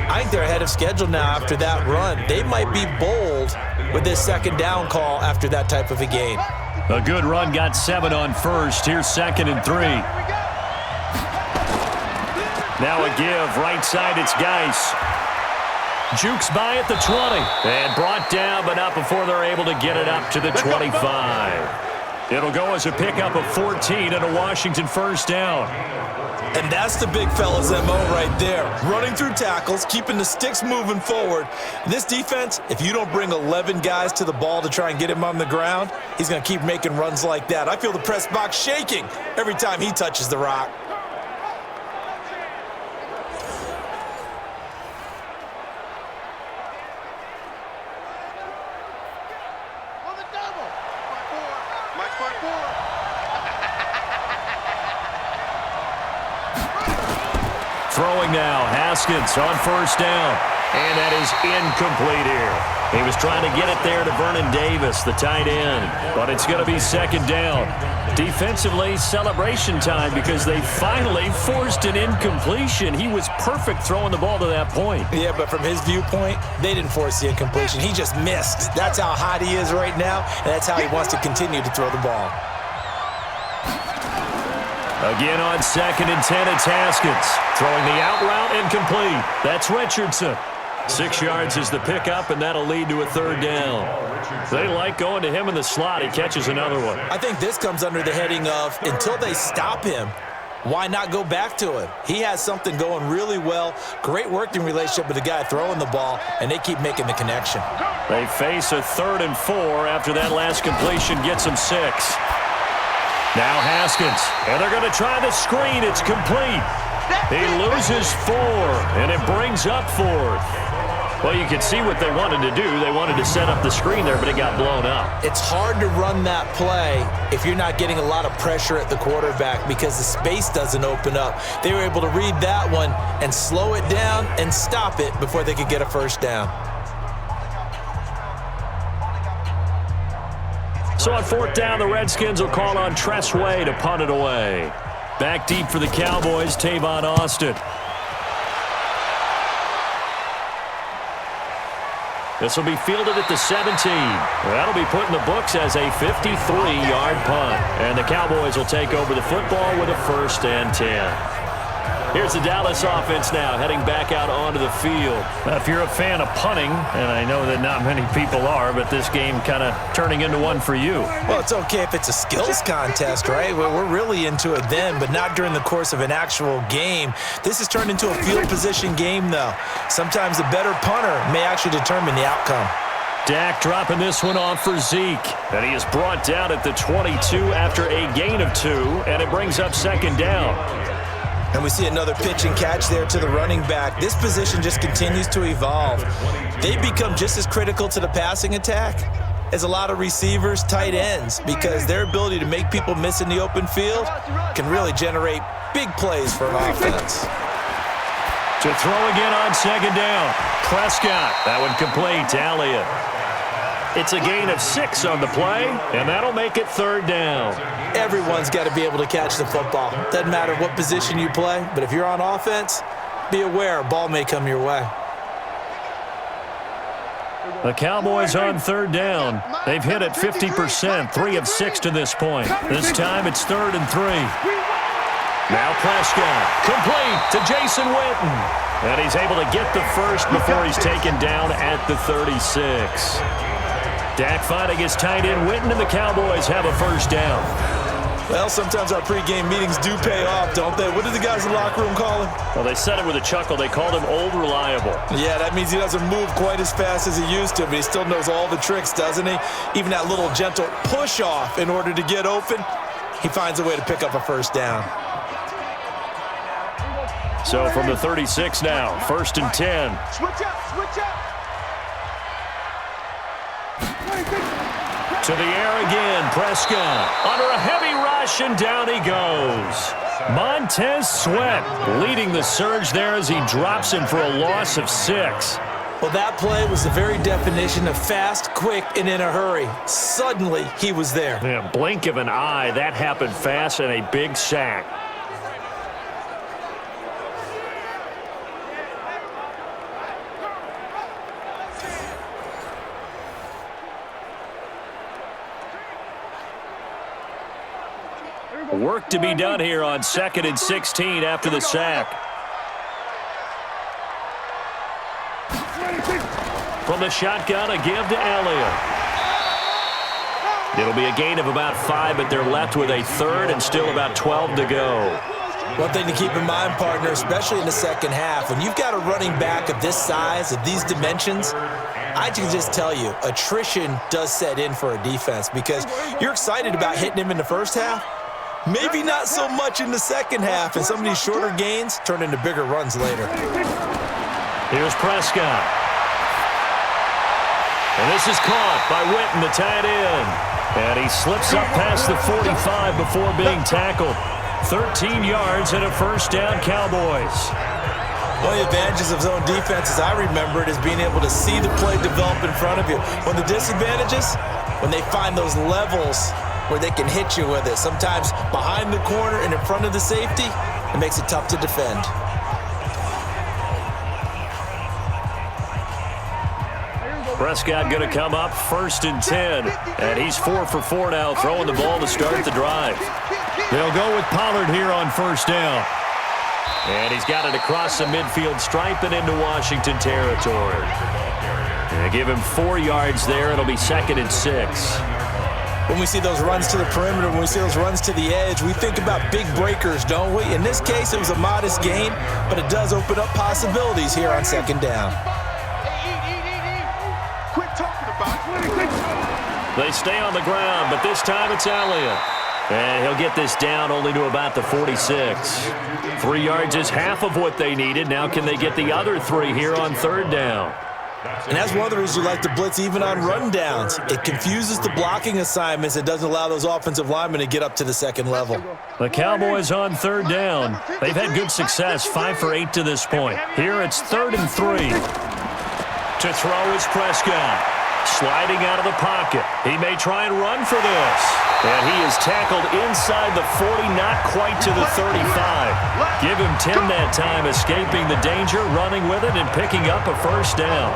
I think they're ahead of schedule now after that run. They might be bold with this 2nd down call after that type of a game. A good run, got 7 on first. Here's 2nd and 3. Now a give, right side, it's Geis. Jukes by at the 20. And brought down, but not before they're able to get it up to the 25. It'll go as a pickup of 14 and a Washington first down. And that's the big fella's MO right there. Running through tackles, keeping the sticks moving forward. This defense, if you don't bring 11 guys to the ball to try and get him on the ground, he's going to keep making runs like that. I feel the press box shaking every time he touches the rock. On the double. Mike 4. Throwing now, Haskins on first down. And that is incomplete here. He was trying to get it there to Vernon Davis, the tight end. But it's going to be second down. Defensively, celebration time because they finally forced an incompletion. He was perfect throwing the ball to that point. Yeah, but from his viewpoint, they didn't force the incompletion. He just missed. That's how hot he is right now, and that's how he wants to continue to throw the ball. Again on 2nd and 10, it's Haskins. Throwing the out route incomplete. That's Richardson. 6 yards is the pickup, and that'll lead to a third down. They like going to him in the slot. He catches another one. I think this comes under the heading of, until they stop him, why not go back to him? He has something going really well. Great working relationship with the guy throwing the ball, and they keep making the connection. They face a 3rd and 4 after that last completion gets them 6. Now Haskins, and they're going to try the screen. It's complete. He loses 4, and it brings up 4th. Well, you can see what they wanted to do. They wanted to set up the screen there, but it got blown up. It's hard to run that play if you're not getting a lot of pressure at the quarterback because the space doesn't open up. They were able to read that one and slow it down and stop it before they could get a first down. So on 4th down, the Redskins will call on Tress Way to punt it away. Back deep for the Cowboys, Tavon Austin. This will be fielded at the 17. That'll be put in the books as a 53-yard punt. And the Cowboys will take over the football with a 1st and 10. Here's the Dallas offense now, heading back out onto the field. Now, if you're a fan of punting, and I know that not many people are, but this game kind of turning into one for you. Well, it's okay if it's a skills contest, right? We're really into it then, but not during the course of an actual game. This has turned into a field position game, though. Sometimes the better punter may actually determine the outcome. Dak dropping this one off for Zeke. And he is brought down at the 22 after a gain of 2, and it brings up 2nd down. And we see another pitch and catch there to the running back. This position just continues to evolve. They become just as critical to the passing attack as a lot of receivers, tight ends, because their ability to make people miss in the open field can really generate big plays for an offense. To throw again on 2nd down. Prescott. That one complete to Elliott. It's a gain of 6 on the play, and that'll make it 3rd down. Everyone's got to be able to catch the football. Doesn't matter what position you play, but if you're on offense, be aware a ball may come your way. The Cowboys on 3rd down. They've hit it 50%, 3 of 6 to this point. This time it's 3rd and 3. Now Prescott, complete to Jason Witten. And he's able to get the first before he's taken down at the 36. Dak finding his tight end Witten, and the Cowboys have a first down. Well, sometimes our pregame meetings do pay off, don't they? What did the guys in the locker room call him? Well, they said it with a chuckle. They called him Old Reliable. Yeah, that means he doesn't move quite as fast as he used to, but he still knows all the tricks, doesn't he? Even that little gentle push-off in order to get open, he finds a way to pick up a first down. So from the 36 now, 1st and 10. Switch up. To the air again, Prescott. Under a heavy rush, and down he goes. Montez Sweat leading the surge there as he drops him for a loss of 6. Well, that play was the very definition of fast, quick, and in a hurry. Suddenly, he was there. Yeah, blink of an eye, that happened fast, and a big sack. Work to be done here on 2nd and 16 after the sack. From the shotgun, a give to Elliott. It'll be a gain of about 5, but they're left with a third and still about 12 to go. One thing to keep in mind, partner, especially in the second half, when you've got a running back of this size, of these dimensions, I can just tell you, attrition does set in for a defense because you're excited about hitting him in the first half. Maybe not so much in the second half, and some of these shorter gains turn into bigger runs later. Here's Prescott. And this is caught by Witten, the tight end. And he slips up past the 45 before being tackled. 13 yards and a first down, Cowboys. One of the advantages of zone defense, as I remember it, is being able to see the play develop in front of you. One of the disadvantages, when they find those levels where they can hit you with it, sometimes behind the corner and in front of the safety, it makes it tough to defend. Prescott going to come up 1st and 10, and he's 4 for 4 now, throwing the ball to start the drive. They'll go with Pollard here on 1st down. And he's got it across the midfield stripe and into Washington territory. And give him 4 yards there. It'll be 2nd and 6. When we see those runs to the perimeter, when we see those runs to the edge, we think about big breakers, don't we? In this case, it was a modest gain, but it does open up possibilities here on 2nd down. Quit talking about it. They stay on the ground, but this time it's Elliott. And he'll get this down only to about the 46. 3 yards is half of what they needed. Now can they get the other 3 here on 3rd down? And that's one of the reasons you like to blitz even on run downs. It confuses the blocking assignments. It doesn't allow those offensive linemen to get up to the second level. The Cowboys on 3rd down. They've had good success, 5 for 8 to this point. Here it's 3rd and 3. To throw is Prescott. Sliding out of the pocket. He may try and run for this. And he is tackled inside the 40, not quite to the 35. Give him 10 that time, escaping the danger, running with it, and picking up a first down.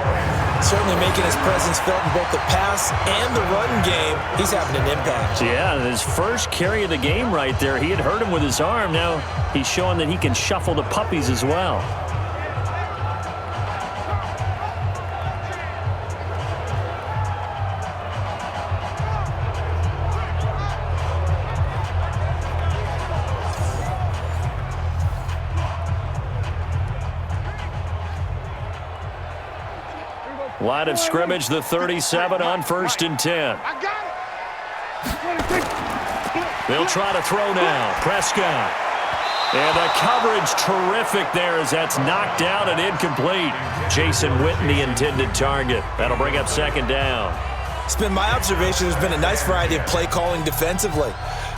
Certainly making his presence felt in both the pass and the run game. He's having an impact. Yeah, his first carry of the game right there. He had hurt him with his arm. Now he's showing that he can shuffle the puppies as well. Line of scrimmage, the 37 on 1st and 10. They'll try to throw now. Prescott. And the coverage terrific there as that's knocked out and incomplete. Jason Witten, the intended target. That'll bring up 2nd down. It's been my observation there's been a nice variety of play calling defensively.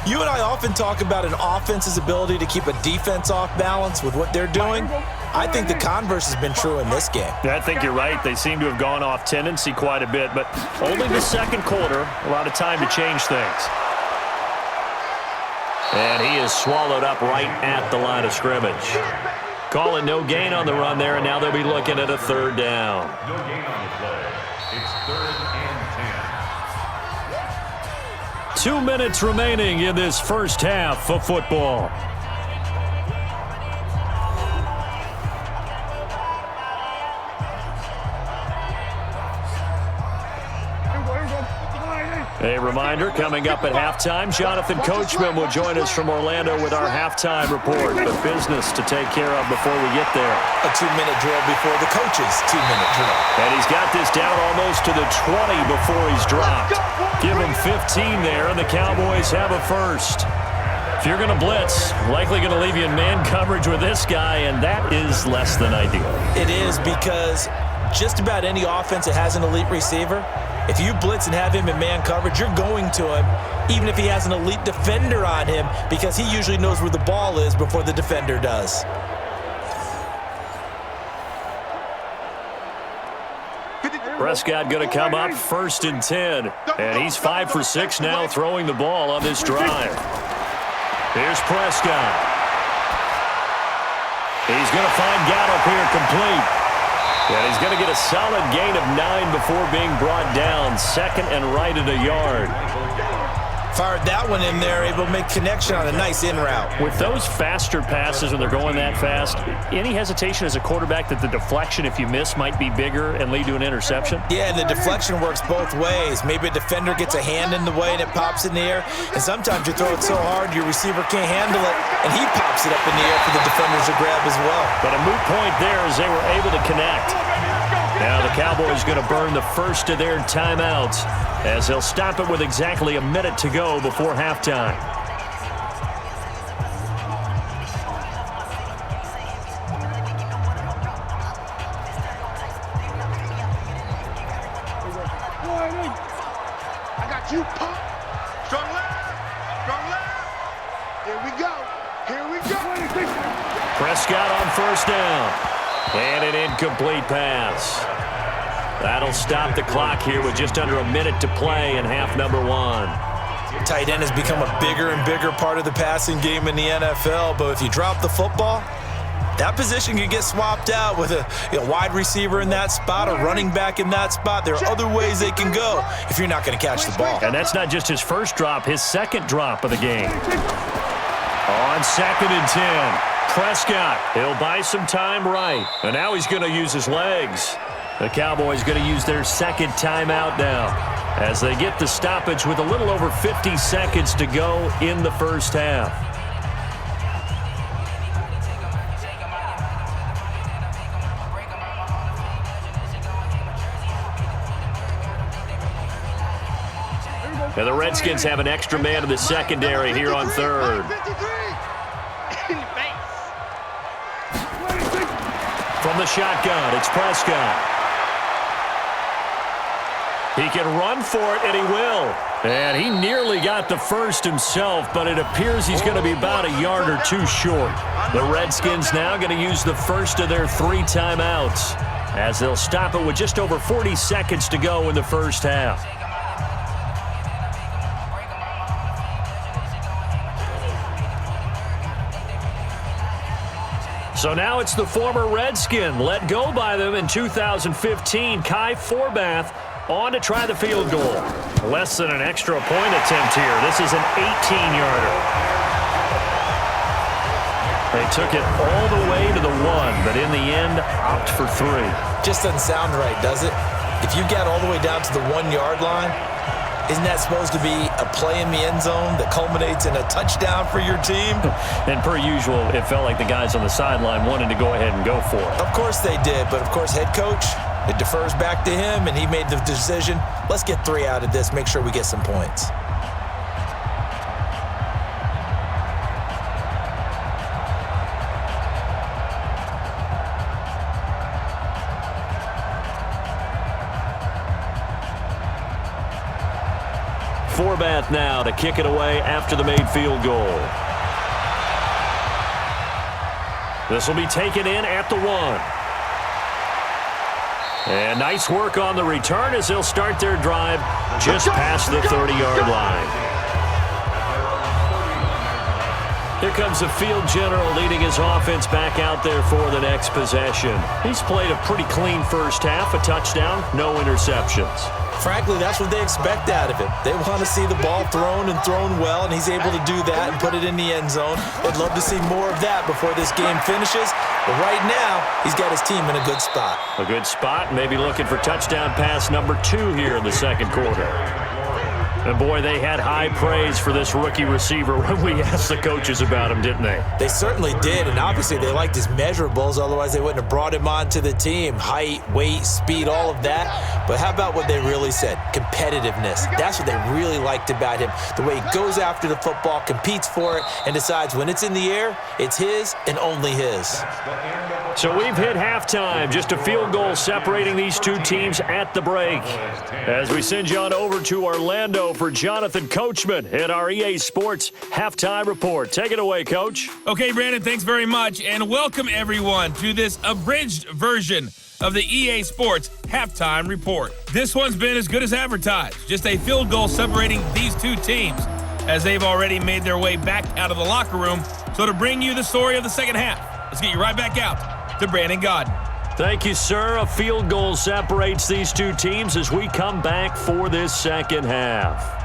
You and I often talk about an offense's ability to keep a defense off balance with what they're doing. I think the converse has been true in this game. I think you're right. They seem to have gone off tendency quite a bit, but only the 2nd quarter. A lot of time to change things. And he is swallowed up right at the line of scrimmage. Calling no gain on the run there, and now they'll be looking at a 3rd down. No gain on the play. It's 3rd and 10. 2 minutes remaining in this first half of football. A reminder, coming up at halftime, Jonathan Coachman will join us from Orlando with our halftime report. But business to take care of before we get there. A 2-minute drill before the coach's 2-minute drill. And he's got this down almost to the 20 before he's dropped. Give him 15 there, and the Cowboys have a first. If you're going to blitz, likely going to leave you in man coverage with this guy, and that is less than ideal. It is, because just about any offense that has an elite receiver, if you blitz and have him in man coverage, you're going to him, even if he has an elite defender on him, because he usually knows where the ball is before the defender does. Prescott going to come up 1st and 10, and he's 5 for 6 now throwing the ball on this drive. Here's Prescott. He's going to find Gallup here complete. And he's going to get a solid gain of 9 before being brought down. 2nd and right at a yard. Fired that one in there, able to make connection on a nice in route. With those faster passes when they're going that fast, any hesitation as a quarterback that the deflection, if you miss, might be bigger and lead to an interception? Yeah, and the deflection works both ways. Maybe a defender gets a hand in the way and it pops in the air, and sometimes you throw it so hard your receiver can't handle it, and he pops it up in the air for the defenders to grab as well. But a moot point there as they were able to connect. Now the Cowboys going to burn the first of their timeouts as they'll stop it with exactly a minute to go before halftime. I got you, pop. Strong left. Strong left. Here we go. Here we go. Prescott on first down. And an incomplete pass. That'll stop the clock here with just under a minute to play in half number one. Tight end has become a bigger and bigger part of the passing game in the NFL, but if you drop the football, that position can get swapped out with a wide receiver in that spot, a running back in that spot. There are other ways they can go if you're not going to catch the ball. And that's not just his first drop, his second drop of the game. On 2nd and 10, Prescott, he'll buy some time right. And now he's going to use his legs. The Cowboys going to use their second timeout now as they get the stoppage with a little over 50 seconds to go in the first half. And the Redskins have an extra man in the secondary here on third. From the shotgun, it's Prescott. He can run for it, and he will. And he nearly got the first himself, but it appears he's going to be about a yard or two short. The Redskins now going to use the first of their 3 timeouts as they'll stop it with just over 40 seconds to go in the first half. So now it's the former Redskin, let go by them in 2015, Kai Forbath, on to try the field goal. Less than an extra point attempt here. This is an 18-yarder. They took it all the way to the 1, but in the end, opt for 3. Just doesn't sound right, does it? If you get all the way down to the 1-yard line, isn't that supposed to be a play in the end zone that culminates in a touchdown for your team? And per usual, it felt like the guys on the sideline wanted to go ahead and go for it. Of course they did, but of course head coach, it defers back to him, and he made the decision, let's get 3 out of this, make sure we get some points. Forbath now to kick it away after the made field goal. This will be taken in at the 1. And nice work on the return as they'll start their drive just past the 30-yard line. Here comes the field general leading his offense back out there for the next possession. He's played a pretty clean first half, a touchdown, no interceptions. Frankly, that's what they expect out of him. They want to see the ball thrown and thrown well, and he's able to do that and put it in the end zone. They'd love to see more of that before this game finishes. But right now, he's got his team in a good spot. A good spot, maybe looking for touchdown pass number 2 here in the second quarter. And boy, they had high praise for this rookie receiver when we asked the coaches about him, didn't they? They certainly did, and obviously they liked his measurables, otherwise they wouldn't have brought him onto the team. Height, weight, speed, all of that. But how about what they really said? Competitiveness. That's what they really liked about him. The way he goes after the football, competes for it, and decides when it's in the air, it's his and only his. So we've hit halftime. Just a field goal separating these two teams at the break. As we send you on over to Orlando for Jonathan Coachman at our EA Sports Halftime Report. Take it away, Coach. Okay, Brandon, thanks very much, and welcome everyone to this abridged version of the EA Sports Halftime Report. This one's been as good as advertised. Just a field goal separating these two teams as they've already made their way back out of the locker room. So to bring you the story of the second half, let's get you right back out to Brandon Godden. Thank you, sir. A field goal separates these two teams as we come back for this second half.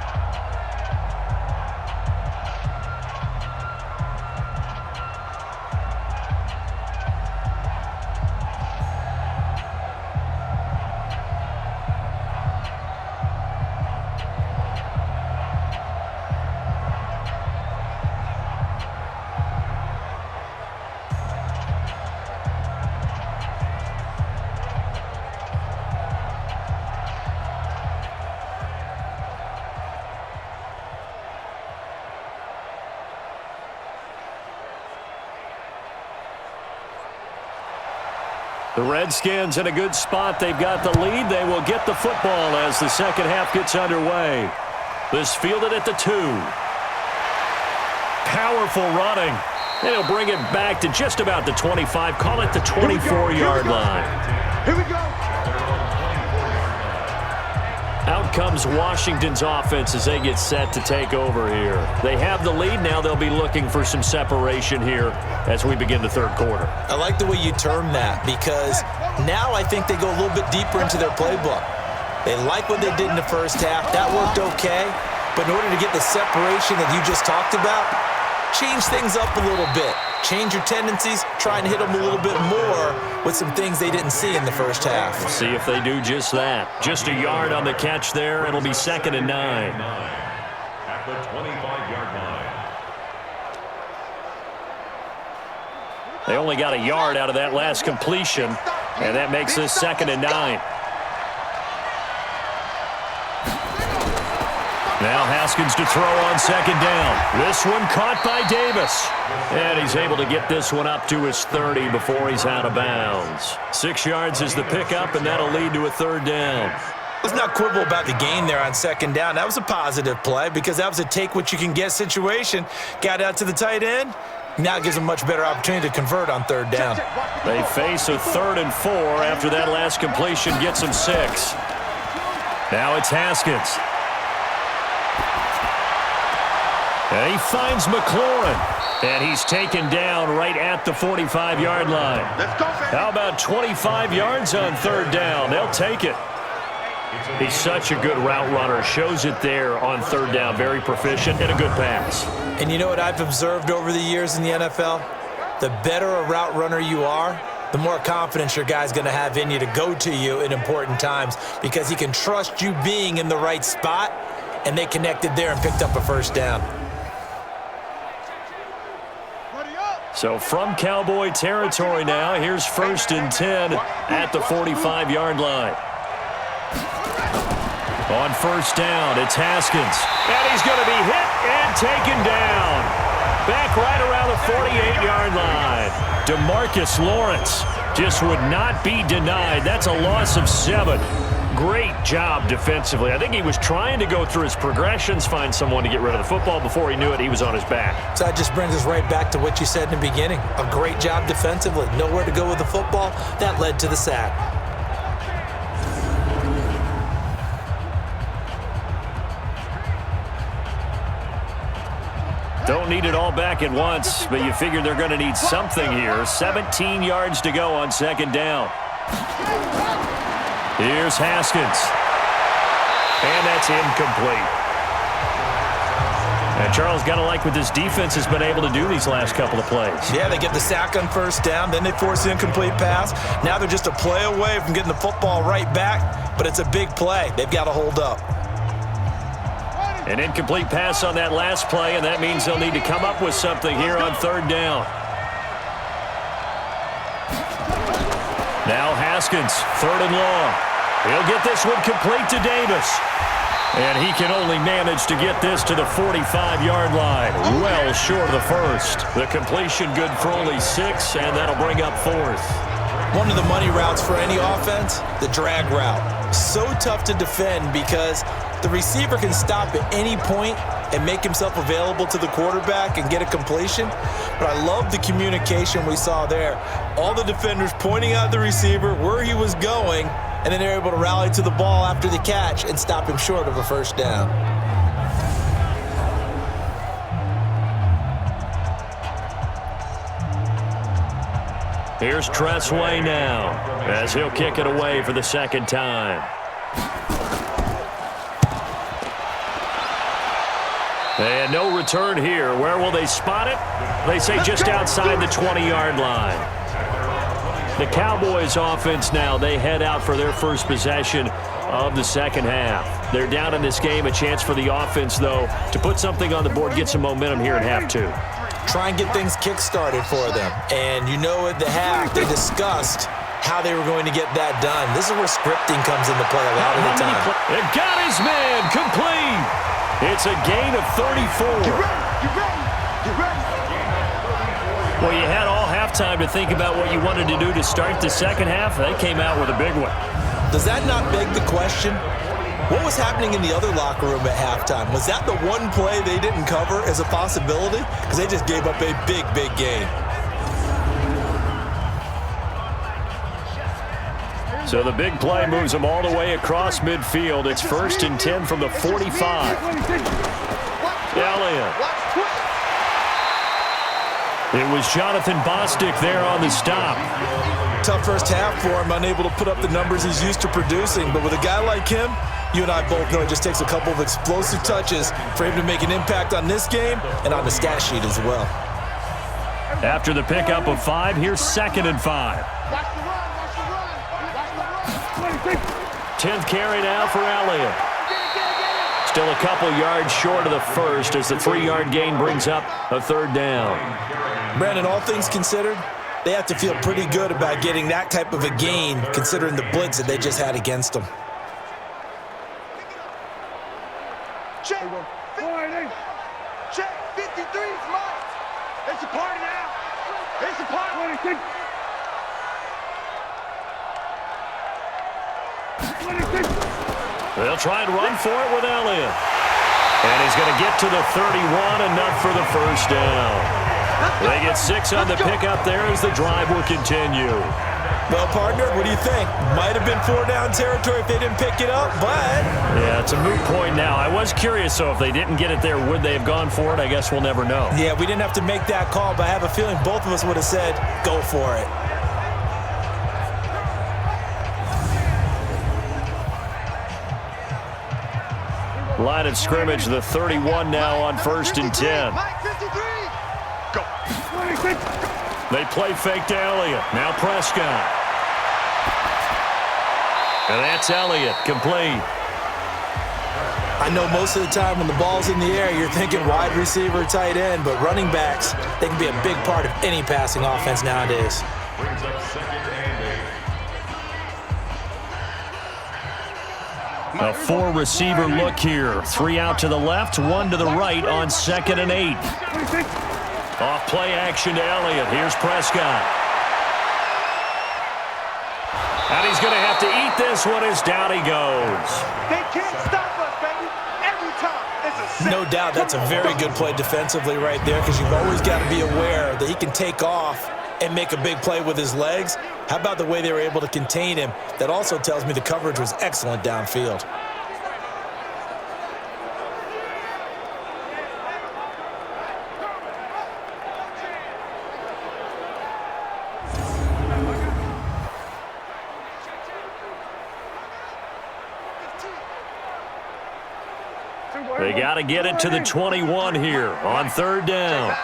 The Redskins in a good spot. They've got the lead. They will get the football as the second half gets underway. This fielded at the 2. Powerful running. And he'll bring it back to just about the 25. Call it the 24-yard line. Here we go. Out comes Washington's offense as they get set to take over here. They have the lead. Now they'll be looking for some separation here as we begin the third quarter. I like the way you term that because now I think they go a little bit deeper into their playbook. They like what they did in the first half. That worked okay. But in order to get the separation that you just talked about, change things up a little bit. Change your tendencies, try and hit them a little bit more with some things they didn't see in the first half. See if they do just that. Just a yard on the catch there. It'll be 2nd and 9. At the 25-yard line. They only got a yard out of that last completion, and that makes this 2nd and 9. Now Haskins to throw on 2nd down. This one caught by Davis. And he's able to get this one up to his 30 before he's out of bounds. 6 yards is the pickup, and that'll lead to a 3rd down. Let's not quibble about the gain there on 2nd down. That was a positive play because that was a take-what-you-can-get situation. Got out to the tight end. Now it gives them a much better opportunity to convert on 3rd down. They face a 3rd and 4 after that last completion gets them 6. Now it's Haskins. And he finds McLaurin, and he's taken down right at the 45-yard line. How about 25 yards on 3rd down? They'll take it. He's such a good route runner. Shows it there on 3rd down. Very proficient and a good pass. And you know what I've observed over the years in the NFL? The better a route runner you are, the more confidence your guy's going to have in you to go to you in important times because he can trust you being in the right spot, and they connected there and picked up a 1st down. So from Cowboy territory now, here's 1st and 10 at the 45-yard line. On 1st down, it's Haskins. And he's going to be hit and taken down. Back right around the 48-yard line. DeMarcus Lawrence just would not be denied. That's a loss of 7. Great job defensively. I think he was trying to go through his progressions, find someone to get rid of the football. Before he knew it, he was on his back. So that just brings us right back to what you said in the beginning. A great job defensively. Nowhere to go with the football. That led to the sack. Don't need it all back at once, but you figure they're going to need something here. 17 yards to go on 2nd down. Here's Haskins. And that's incomplete. And Charles, got to like what this defense has been able to do these last couple of plays. Yeah, they get the sack on 1st down, then they force the incomplete pass. Now they're just a play away from getting the football right back, but it's a big play. They've got to hold up. An incomplete pass on that last play, and that means they'll need to come up with something here on 3rd down. Now Haskins, 3rd and long. He'll get this one complete to Davis. And he can only manage to get this to the 45-yard line. Well short of the 1st. The completion good for only 6, and that'll bring up 4th. One of the money routes for any offense, the drag route. So tough to defend because the receiver can stop at any point and make himself available to the quarterback and get a completion. But I love the communication we saw there. All the defenders pointing out the receiver, where he was going, and then they're able to rally to the ball after the catch and stop him short of a 1st down. Here's Tressway now as he'll kick it away for the 2nd time. And no return here. Where will they spot it? They say just outside the 20-yard line. The Cowboys offense now, they head out for their first possession of the 2nd half. They're down in this game. A chance for the offense, though, to put something on the board, get some momentum here in half 2. Try and get things kick-started for them. And you know at the half, they discussed how they were going to get that done. This is where scripting comes into play a lot of the time. It got his man complete. It's a gain of 34. Get ready. Well, you had all halftime halftime to think about what you wanted to do to start the second half. They came out with a big one. Does that not beg the question? What was happening in the other locker room at halftime? Was that the one play they didn't cover as a possibility? Because they just gave up a big, big gain. So the big play moves them all the way across midfield. It's 1st and 10 from the 45. Elliott. It was Jonathan Bostic there on the stop. Tough first half for him, unable to put up the numbers he's used to producing. But with a guy like him, you and I both know it just takes a couple of explosive touches for him to make an impact on this game and on the stat sheet as well. After the pickup of 5, here's 2nd and 5. 10th carry now for Elliott. Still a couple yards short of the first as the 3-yard gain brings up a 3rd down. Brandon, all things considered, they have to feel pretty good about getting that type of a gain considering the blitz that they just had against them. Check. 53 is mine. It's a party now. It's a party. 26. They'll try and run for it with Elliott. And he's going to get to the 31, enough for the first down. They get 6 on the pickup there as the drive will continue. Well, partner, what do you think? Might have been 4-down territory if they didn't pick it up, but... Yeah, it's a moot point now. I was curious, so if they didn't get it there, would they have gone for it? I guess we'll never know. Yeah, we didn't have to make that call, but I have a feeling both of us would have said, go for it. Line of scrimmage, the 31 now on 1st and 10. Go. They play fake to Elliott. Now Prescott. And that's Elliott, complete. I know most of the time when the ball's in the air, you're thinking wide receiver, tight end, but running backs, they can be a big part of any passing offense nowadays. Brings up 2nd and 8. A 4-receiver look here. 3 out to the left, 1 to the right on 2nd and 8. Off play action to Elliott. Here's Prescott. And he's going to have to eat this one as down he goes. They can't stop us, baby. Every time. It's a set. No doubt that's a very good play defensively right there because you've always got to be aware that he can take off and make a big play with his legs. How about the way they were able to contain him? That also tells me the coverage was excellent downfield. They got to get it to the 21 here on 3rd down.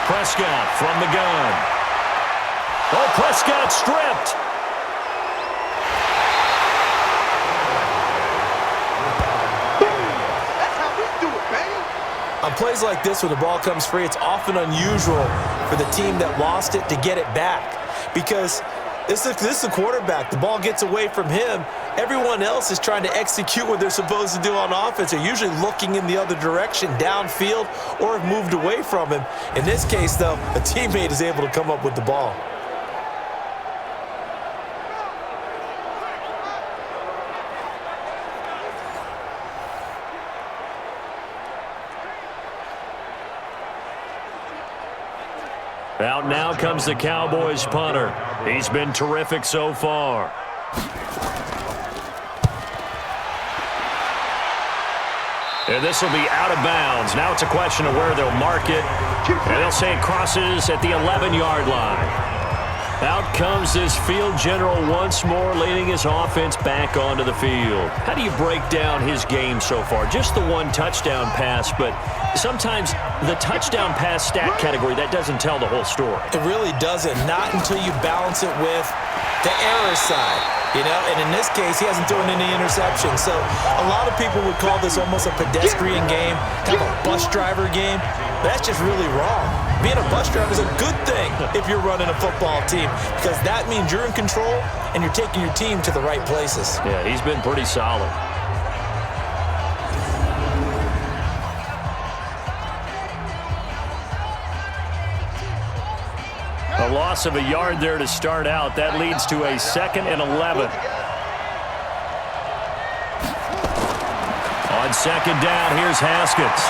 Prescott from the gun. Oh, Prescott stripped. That's how we do it, baby. On plays like this where the ball comes free, it's often unusual for the team that lost it to get it back because this is the quarterback. The ball gets away from him. Everyone else is trying to execute what they're supposed to do on offense. They're usually looking in the other direction, downfield, or have moved away from him. In this case, though, a teammate is able to come up with the ball. Out now comes the Cowboys punter. He's been terrific so far. And this will be out of bounds. Now it's a question of where they'll mark it. And they'll say it crosses at the 11-yard line. Out comes this field general once more, leading his offense back onto the field. How do you break down his game so far? Just the 1 touchdown pass, but sometimes the touchdown pass stat category, that doesn't tell the whole story. It really doesn't, not until you balance it with the error side. You know, and in this case, he hasn't thrown any interceptions. So a lot of people would call this almost a pedestrian game, kind of a bus driver game. But that's just really wrong. Being a bus driver is a good thing if you're running a football team because that means you're in control and you're taking your team to the right places. Yeah, he's been pretty solid. A loss of a yard there to start out. That leads to a 2nd and 11. On 2nd down, here's Haskins.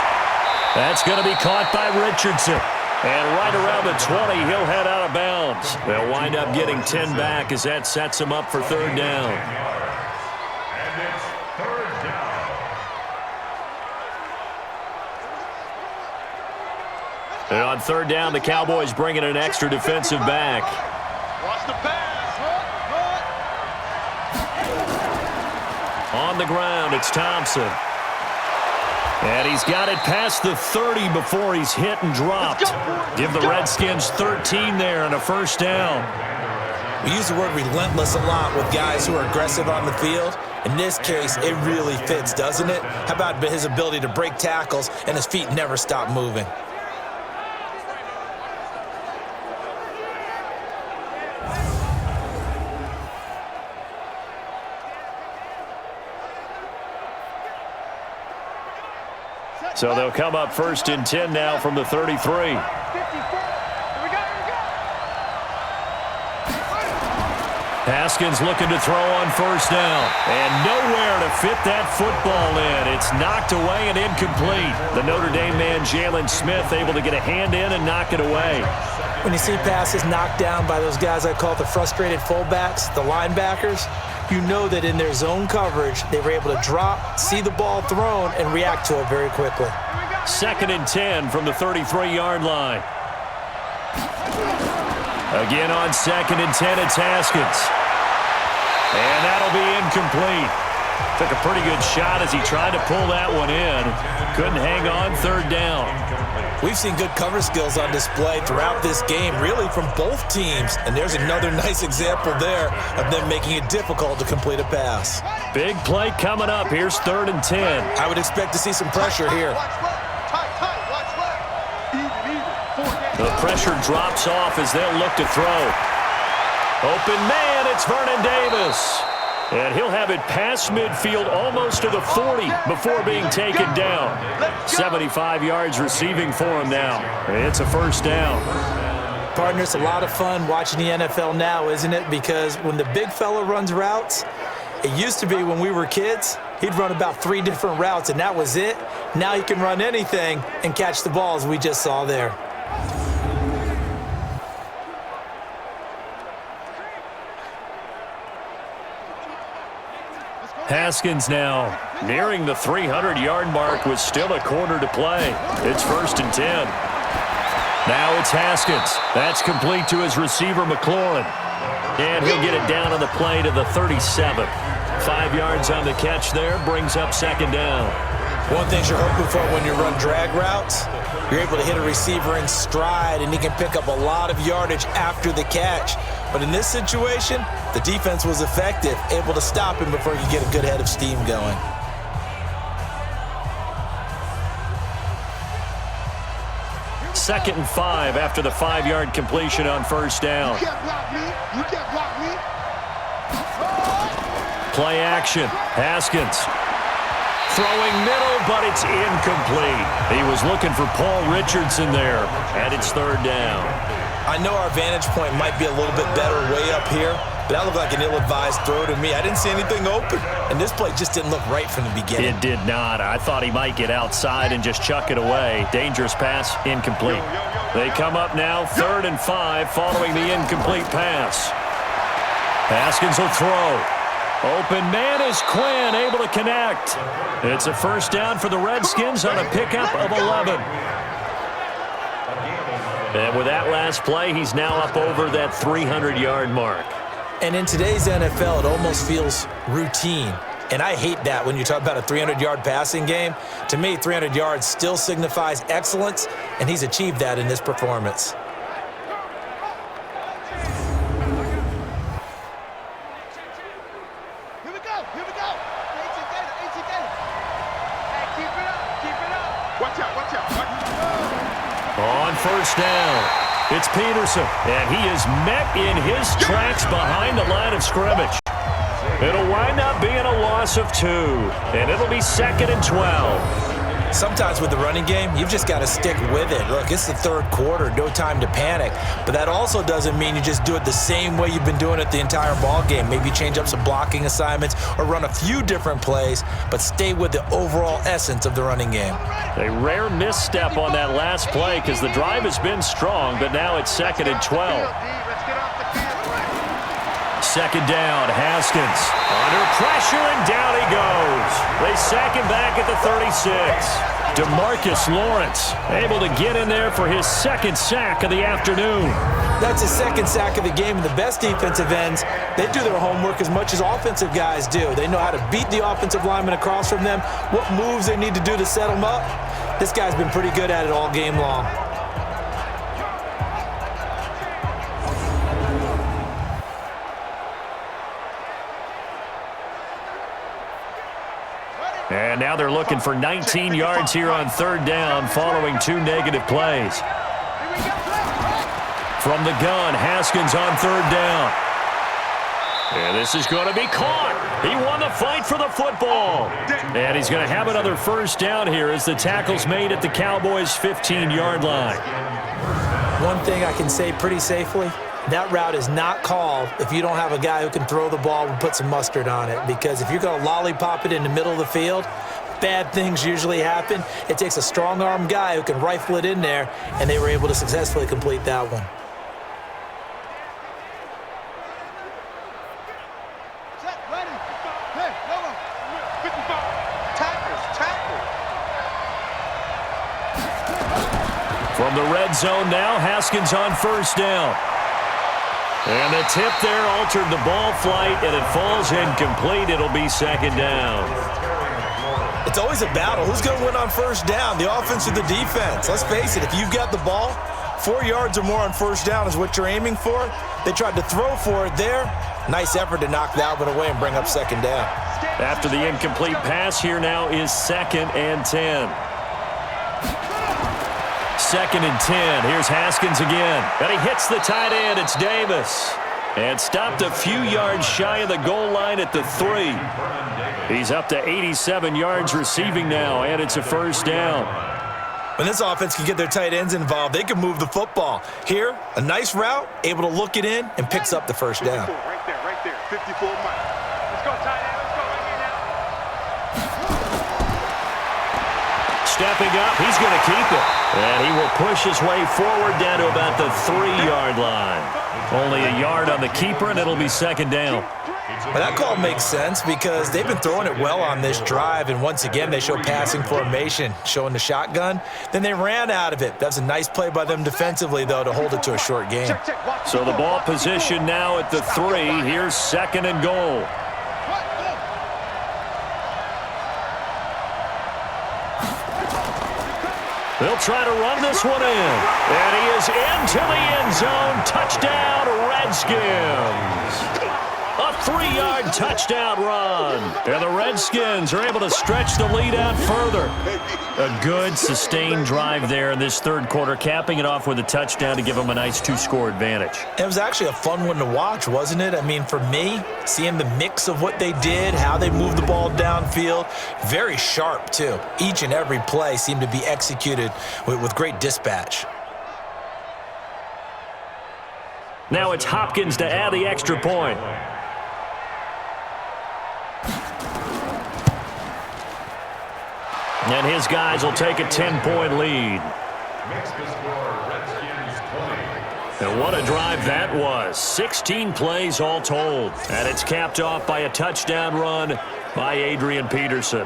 That's going to be caught by Richardson. And right around the 20, he'll head out of bounds. They'll wind up getting 10 back as that sets him up for 3rd down. And it's 3rd down. And on 3rd down, the Cowboys bring in an extra defensive back. Watch the pass. On the ground, it's Thompson. And he's got it past the 30 before he's hit and dropped. Give the Redskins 13 there and a 1st down. We use the word relentless a lot with guys who are aggressive on the field. In this case, it really fits, doesn't it? How about his ability to break tackles and his feet never stop moving? So they'll come up 1st and 10 now from the 33. 54. Here we go. Haskins looking to throw on 1st down. And nowhere to fit that football in. It's knocked away and incomplete. The Notre Dame man, Jalen Smith, able to get a hand in and knock it away. When you see passes knocked down by those guys I call the frustrated fullbacks, the linebackers, you know that in their zone coverage, they were able to drop, see the ball thrown, and react to it very quickly. 2nd and 10 from the 33-yard line. Again on 2nd and 10, it's Haskins. And that'll be incomplete. Took a pretty good shot as he tried to pull that one in. Couldn't hang on, 3rd down. We've seen good cover skills on display throughout this game, really from both teams. And there's another nice example there of them making it difficult to complete a pass. Big play coming up. Here's 3rd and 10. I would expect to see some pressure here. The pressure drops off as they'll look to throw. Open man, it's Vernon Davis. And he'll have it past midfield almost to the 40 before being taken down. 75 yards receiving for him now. It's a 1st down. Partner, it's a lot of fun watching the NFL now, isn't it? Because when the big fella runs routes, it used to be when we were kids, he'd run about 3 different routes, and that was it. Now he can run anything and catch the ball, as we just saw there. Haskins now nearing the 300-yard mark with still a quarter to play. It's 1st and 10. Now it's Haskins. That's complete to his receiver, McLaurin. And he'll get it down on the play to the 37. 5 yards on the catch there, brings up 2nd down. One thing you're hoping for when you run drag routes, you're able to hit a receiver in stride, and he can pick up a lot of yardage after the catch. But in this situation, the defense was effective, able to stop him before he could get a good head of steam going. Second and 5 after the 5-yard completion on 1st down. You can't block me. You can't block me. Play action. Haskins. Throwing middle, but it's incomplete. He was looking for Paul Richardson there, and it's 3rd down. I know our vantage point might be a little bit better way up here, but that looked like an ill-advised throw to me. I didn't see anything open, and this play just didn't look right from the beginning. It did not. I thought he might get outside and just chuck it away. Dangerous pass, incomplete. They come up now, 3rd and 5, following the incomplete pass. Haskins will throw. Open man is Quinn, able to connect. It's a 1st down for the Redskins on a pickup of 11. And with that last play, he's now up over that 300-yard mark. And in today's NFL, it almost feels routine. And I hate that when you talk about a 300-yard passing game. To me, 300 yards still signifies excellence, and he's achieved that in this performance. Here we go. Here we go. 18 Gator. 18 Gator. Hey, keep it up. Keep it up. Watch out. Watch out. On 1st down, it's Peterson, and he is met in his tracks behind the line of scrimmage. It'll wind up being a loss of 2, and it'll be 2nd and 12. Sometimes with the running game, you've just got to stick with it. Look, it's the third quarter, no time to panic. But that also doesn't mean you just do it the same way you've been doing it the entire ball game. Maybe change up some blocking assignments or run a few different plays, but stay with the overall essence of the running game. A rare misstep on that last play because the drive has been strong, but now it's 2nd and 12. Second down, Haskins under pressure, and down he goes. They sack him back at the 36. DeMarcus Lawrence able to get in there for his 2nd sack of the afternoon. That's his 2nd sack of the game, and the best defensive ends, they do their homework as much as offensive guys do. They know how to beat the offensive lineman across from them, what moves they need to do to set them up. This guy's been pretty good at it all game long. And now they're looking for 19 yards here on 3rd down following 2 negative plays. From the gun, Haskins on 3rd down. And this is going to be caught. He won the fight for the football. And he's going to have another 1st down here as the tackle's made at the Cowboys' 15-yard line. One thing I can say pretty safely, that route is not called if you don't have a guy who can throw the ball and put some mustard on it. Because if you're going to lollipop it in the middle of the field, bad things usually happen. It takes a strong-arm guy who can rifle it in there, and they were able to successfully complete that one. Set, ready. Hey, yellow. 55. Tackle. From the red zone now, Haskins on 1st down. And the tip there altered the ball flight, and it falls incomplete. It'll be 2nd down. It's always a battle. Who's going to win on 1st down, the offense or the defense? Let's face it, if you've got the ball, 4 yards or more on 1st down is what you're aiming for. They tried to throw for it there. Nice effort to knock that one away and bring up 2nd down. After the incomplete pass, here now is 2nd and 10. 2nd and 10. Here's Haskins again. And he hits the tight end. It's Davis. And stopped a few yards shy of the goal line at the 3. He's up to 87 yards receiving now, and it's a 1st down. When this offense can get their tight ends involved, they can move the football. Here, a nice route, able to look it in, and picks up the 1st down. Right there. 54 miles. Let's go, tight end. Let's go right here now. Stepping up, he's going to keep it. And he will push his way forward down to about the 3-yard line. Only a yard on the keeper, and it'll be 2nd down. But that call makes sense because they've been throwing it well on this drive, and once again they show passing formation, showing the shotgun. Then they ran out of it. That's a nice play by them defensively, though, to hold it to a short game. So the ball position now at the 3. Here's 2nd and goal. They'll try to run this one in. And he is into the end zone. Touchdown, Redskins. A 3-yard touchdown run. And the Redskins are able to stretch the lead out further. A good, sustained drive there in this 3rd quarter, capping it off with a touchdown to give them a nice 2-score advantage. It was actually a fun one to watch, wasn't it? I mean, for me, seeing the mix of what they did, how they moved the ball downfield, very sharp, too. Each and every play seemed to be executed with great dispatch. Now it's Hopkins to add the extra point. And his guys will take a 10-point lead. Makes the score Redskins 20. And what a drive that was. 16 plays all told. And it's capped off by a touchdown run by Adrian Peterson.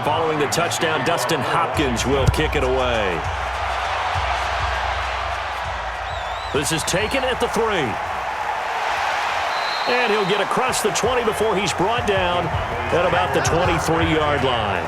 Following the touchdown, Dustin Hopkins will kick it away. This is taken at the 3. And he'll get across the 20 before he's brought down at about the 23-yard line.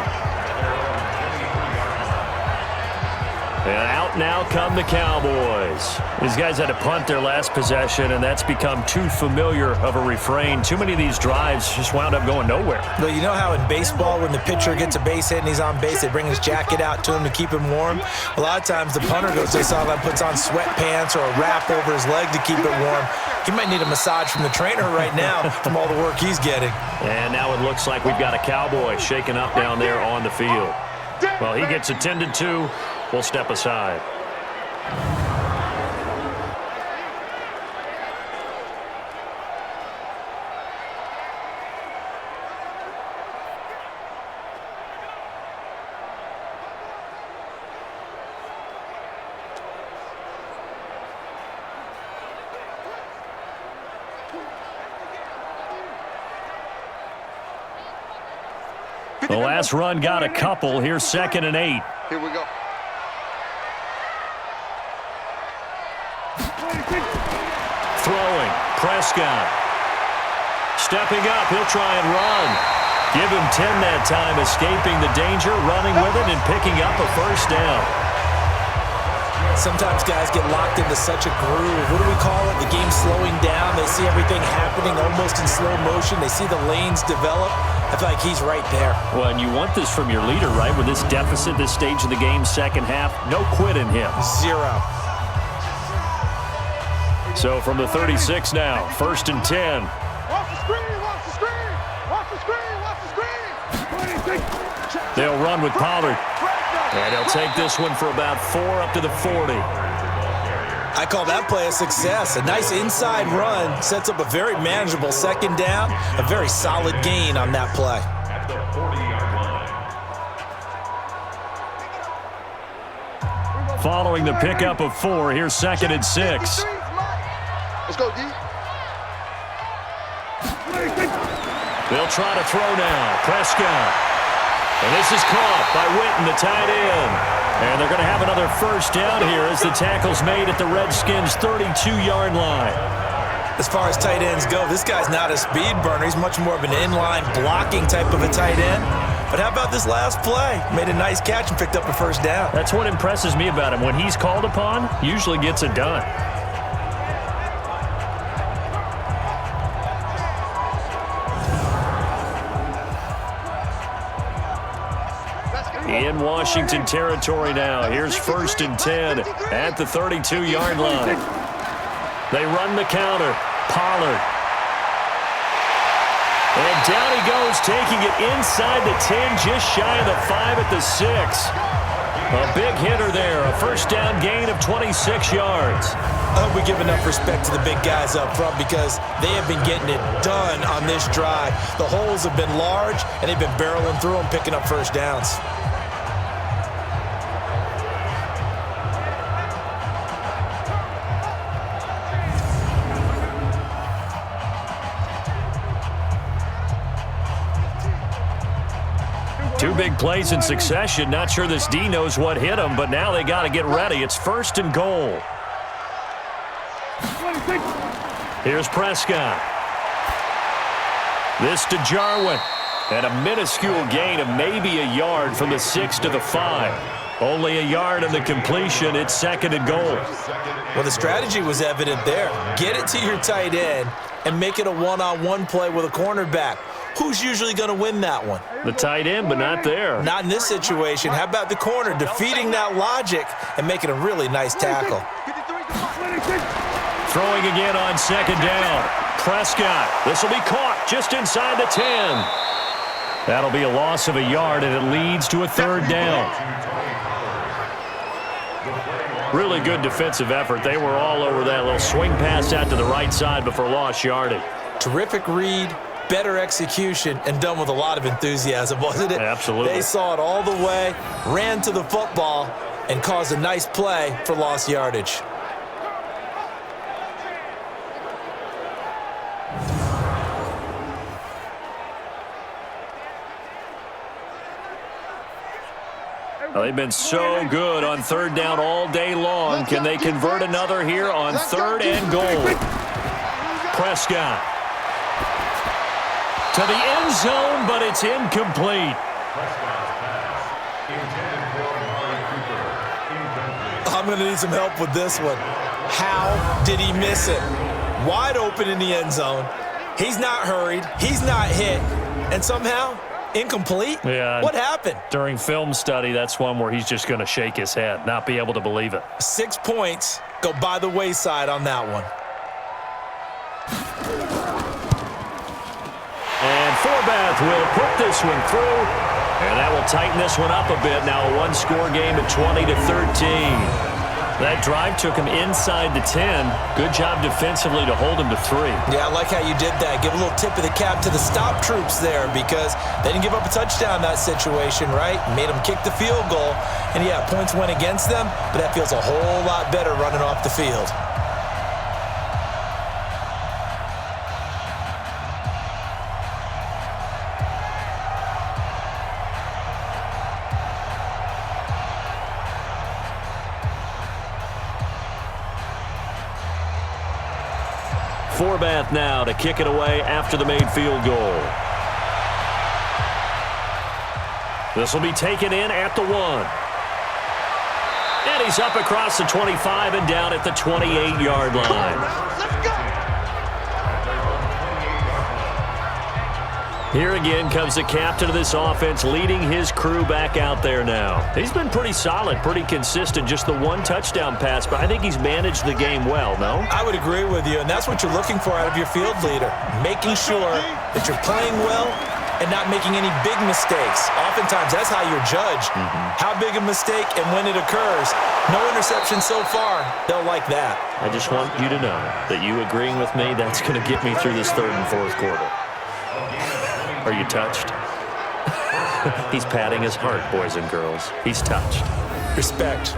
And out now come the Cowboys. These guys had to punt their last possession, and that's become too familiar of a refrain. Too many of these drives just wound up going nowhere. Well, you know how in baseball when the pitcher gets a base hit and he's on base, they bring his jacket out to him to keep him warm? A lot of times the punter goes to the sideline, puts on sweatpants or a wrap over his leg to keep it warm. He might need a massage from the trainer right now from all the work he's getting. And now it looks like we've got a Cowboy shaken up down there on the field. Well, he gets attended to. We'll step aside. The last run got a couple. Here's 2nd and 8. Here we go. Throwing, Prescott. Stepping up, he'll try and run. Give him 10 that time, escaping the danger, running with it, and picking up a first down. Sometimes guys get locked into such a groove. What do we call it? The game slowing down. They see everything happening almost in slow motion. They see the lanes develop. I feel like he's right there. Well, and you want this from your leader, right? With this deficit, this stage of the game, second half, no quit in him. 0. So from the 36 now, 1st and 10. Watch the screen, watch the screen, watch the screen, watch the screen. They'll run with Pollard. And they'll take this one for about 4 up to the 40. I call that play a success. A nice inside run sets up a very manageable 2nd down. A very solid gain on that play. At the 40-yard line. Following the pickup of 4, here's 2nd and 6. Let's go, D. They'll try to throw now. Prescott. And this is caught by Witten, the tight end. And they're going to have another first down here as the tackle's made at the Redskins' 32-yard line. As far as tight ends go, this guy's not a speed burner. He's much more of an inline blocking type of a tight end. But how about this last play? Made a nice catch and picked up a first down. That's what impresses me about him. When he's called upon, usually gets it done. In Washington territory now. Here's 1st and 10 at the 32-yard line. They run the counter. Pollard. And down he goes, taking it inside the 10, just shy of the 5 at the 6. A big hitter there. A first down gain of 26 yards. I hope we give enough respect to the big guys up front because they have been getting it done on this drive. The holes have been large, and they've been barreling through them, picking up first downs. Two big plays in succession. Not sure this D knows what hit him, but now they got to get ready. It's 1st and goal. Here's Prescott. This to Jarwin. And a minuscule gain of maybe a yard from the 6 to the 5. Only a yard on the completion. It's 2nd and goal. Well, the strategy was evident there. Get it to your tight end and make it a one-on-one play with a cornerback. Who's usually going to win that one? The tight end, but not there. Not in this situation. How about the corner defeating that logic and making a really nice tackle? Throwing again on 2nd down. Prescott. This will be caught just inside the 10. That'll be a loss of a yard, and it leads to a 3rd down. Really good defensive effort. They were all over that little swing pass out to the right side before lost yardage. Terrific read, better execution, and done with a lot of enthusiasm, wasn't it? Absolutely. They saw it all the way, ran to the football, and caused a nice play for lost yardage. Well, they've been so good on 3rd down all day long. Can they convert another here on 3rd and goal? Prescott. To the end zone, but it's incomplete. Prescott's pass intended for Amari Cooper. Incomplete. I'm going to need some help with this one. How did he miss it? Wide open in the end zone. He's not hurried. He's not hit. And somehow, incomplete? Yeah. What happened? During film study, that's one where he's just going to shake his head, not be able to believe it. 6 points go by the wayside on that one. And Forbath will put this one through, and that will tighten this one up a bit. Now a one-score game at 20-13. That drive took him inside the 10. Good job defensively to hold him to 3. Yeah, I like how you did that. Give a little tip of the cap to the stop troops there because they didn't give up a touchdown in that situation, right? Made them kick the field goal. And, yeah, points went against them, but that feels a whole lot better running off the field. Forbath now to kick it away after the made field goal. This will be taken in at the 1. And he's up across the 25 and down at the 28-yard line. Let's go. Here again comes the captain of this offense leading his crew back out there now. He's been pretty solid, pretty consistent, just the one touchdown pass, but I think he's managed the game well, no? I would agree with you, and that's what you're looking for out of your field leader, making sure that you're playing well and not making any big mistakes. Oftentimes, that's how you're judged. How big a mistake and when it occurs. No interception so far. They'll like that. I just want you to know that you agreeing with me, that's going to get me through this third and fourth quarter. Are you touched? He's patting his heart, boys and girls. He's touched. Respect.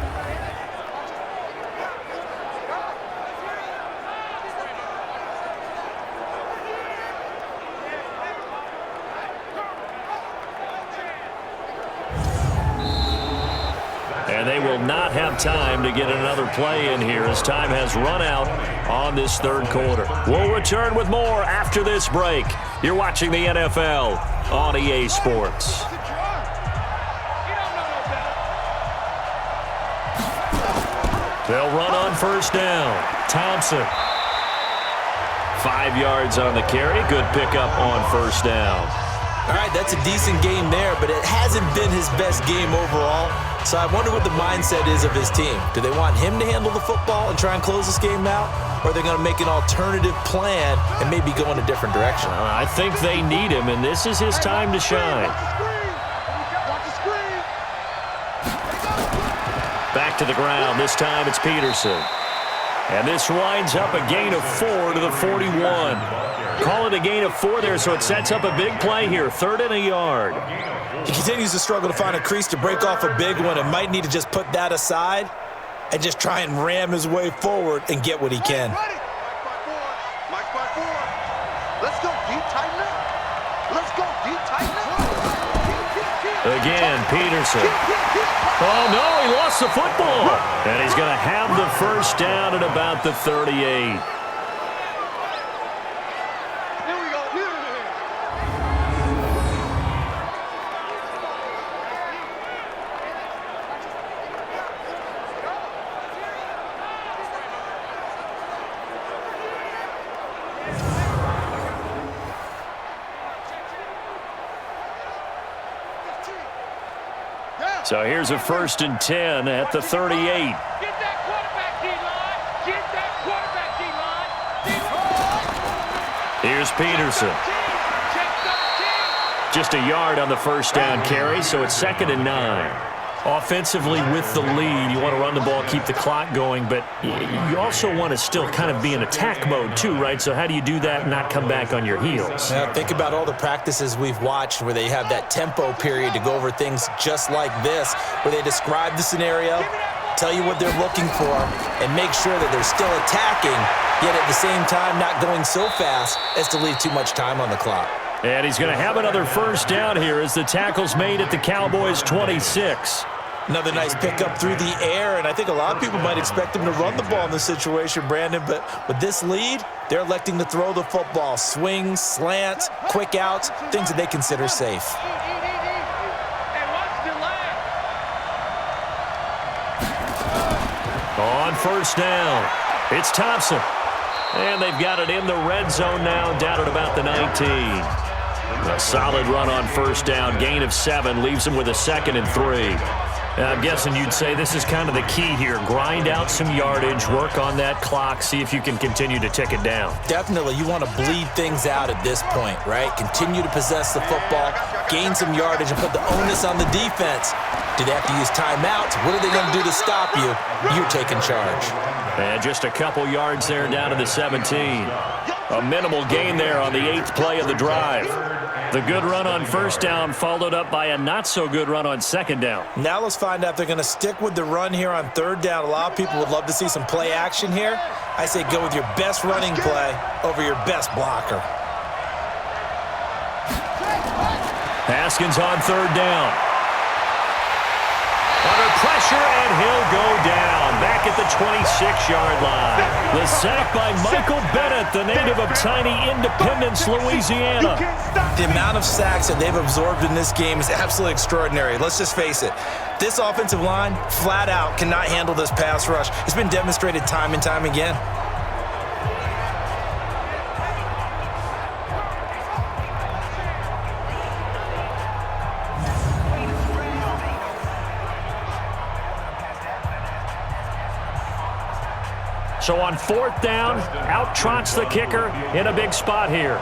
And they will not have time to get another play in here as time has run out on this third quarter. We'll return with more after this break. You're watching the NFL on EA Sports. They'll run on first down. Thompson. 5 yards on the carry. Good pickup on first down. All right, that's a decent game there, but it hasn't been his best game overall. So I wonder what the mindset is of his team. Do they want him to handle the football and try and close this game out? Or are they going to make an alternative plan and maybe go in a different direction? I think they need him, and this is his time to shine. Back to the ground. This time it's Peterson. And this winds up a gain of 4 to the 41. Call it a gain of 4 there, so it sets up a big play here. 3rd and a yard. He continues to struggle to find a crease to break off a big one and might need to just put that aside and just try and ram his way forward and get what he can. Mike by 4. Let's go deep, tighten up. Let's go deep, tighten up. Again, Peterson. Oh, no, he lost the football. And he's going to have the first down at about the 38. So here's a 1st and 10 at the 38. Get that quarterback, D-line. Get that quarterback, D-line. Here's Peterson. Just a yard on the first down carry, so it's 2nd and 9. Offensively with the lead, you want to run the ball, keep the clock going, but you also want to still kind of be in attack mode too, right? So how do you do that and not come back on your heels? Now, think about all the practices we've watched where they have that tempo period to go over things just like this, where they describe the scenario, tell you what they're looking for, and make sure that they're still attacking, yet at the same time not going so fast as to leave too much time on the clock. And he's going to have another first down here as the tackle's made at the Cowboys' 26. Another nice pickup through the air, and I think a lot of people might expect him to run the ball in this situation, Brandon, but with this lead, they're electing to throw the football. Swings, slants, quick outs, things that they consider safe. On first down, it's Thompson. And they've got it in the red zone now, down at about the 19. A solid run on first down. Gain of 7 leaves them with a 2nd and 3. I'm guessing you'd say this is kind of the key here. Grind out some yardage, work on that clock, see if you can continue to tick it down. Definitely. You want to bleed things out at this point, right? Continue to possess the football, gain some yardage, and put the onus on the defense. Do they have to use timeouts? What are they going to do to stop you? You're taking charge. And just a couple yards there down to the 17. A minimal gain there on the 8th play of the drive. The good run on first down followed up by a not-so-good run on second down. Now let's find out if they're going to stick with the run here on third down. A lot of people would love to see some play action here. I say go with your best running play over your best blocker. Haskins on third down. Under pressure, and he'll go down. Back at the 26-yard line. The sack by Michael Bennett, the native of tiny Independence, Louisiana. The amount of sacks that they've absorbed in this game is absolutely extraordinary. Let's just face it. This offensive line, flat out, cannot handle this pass rush. It's been demonstrated time and time again. So on fourth down, out trots the kicker in a big spot here.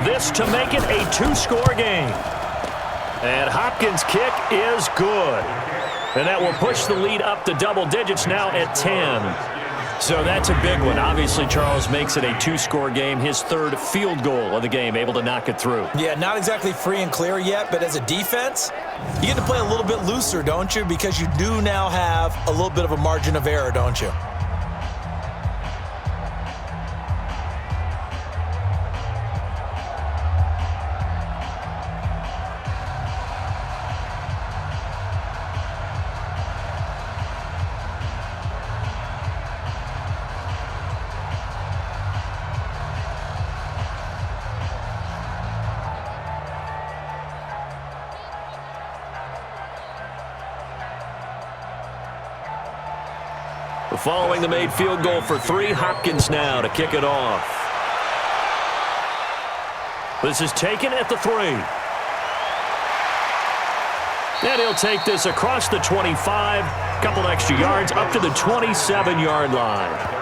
This to make it a 2-score game. And Hopkins' kick is good. And that will push the lead up to double digits now at 10. So that's a big one. Obviously, Charles makes it a 2-score game. His 3rd field goal of the game, able to knock it through. Yeah, not exactly free and clear yet, but as a defense, you get to play a little bit looser, don't you? Because you do now have a little bit of a margin of error, don't you? Following the made field goal for 3, Hopkins now to kick it off. This is taken at the 3. And he'll take this across the 25, couple extra yards up to the 27-yard line.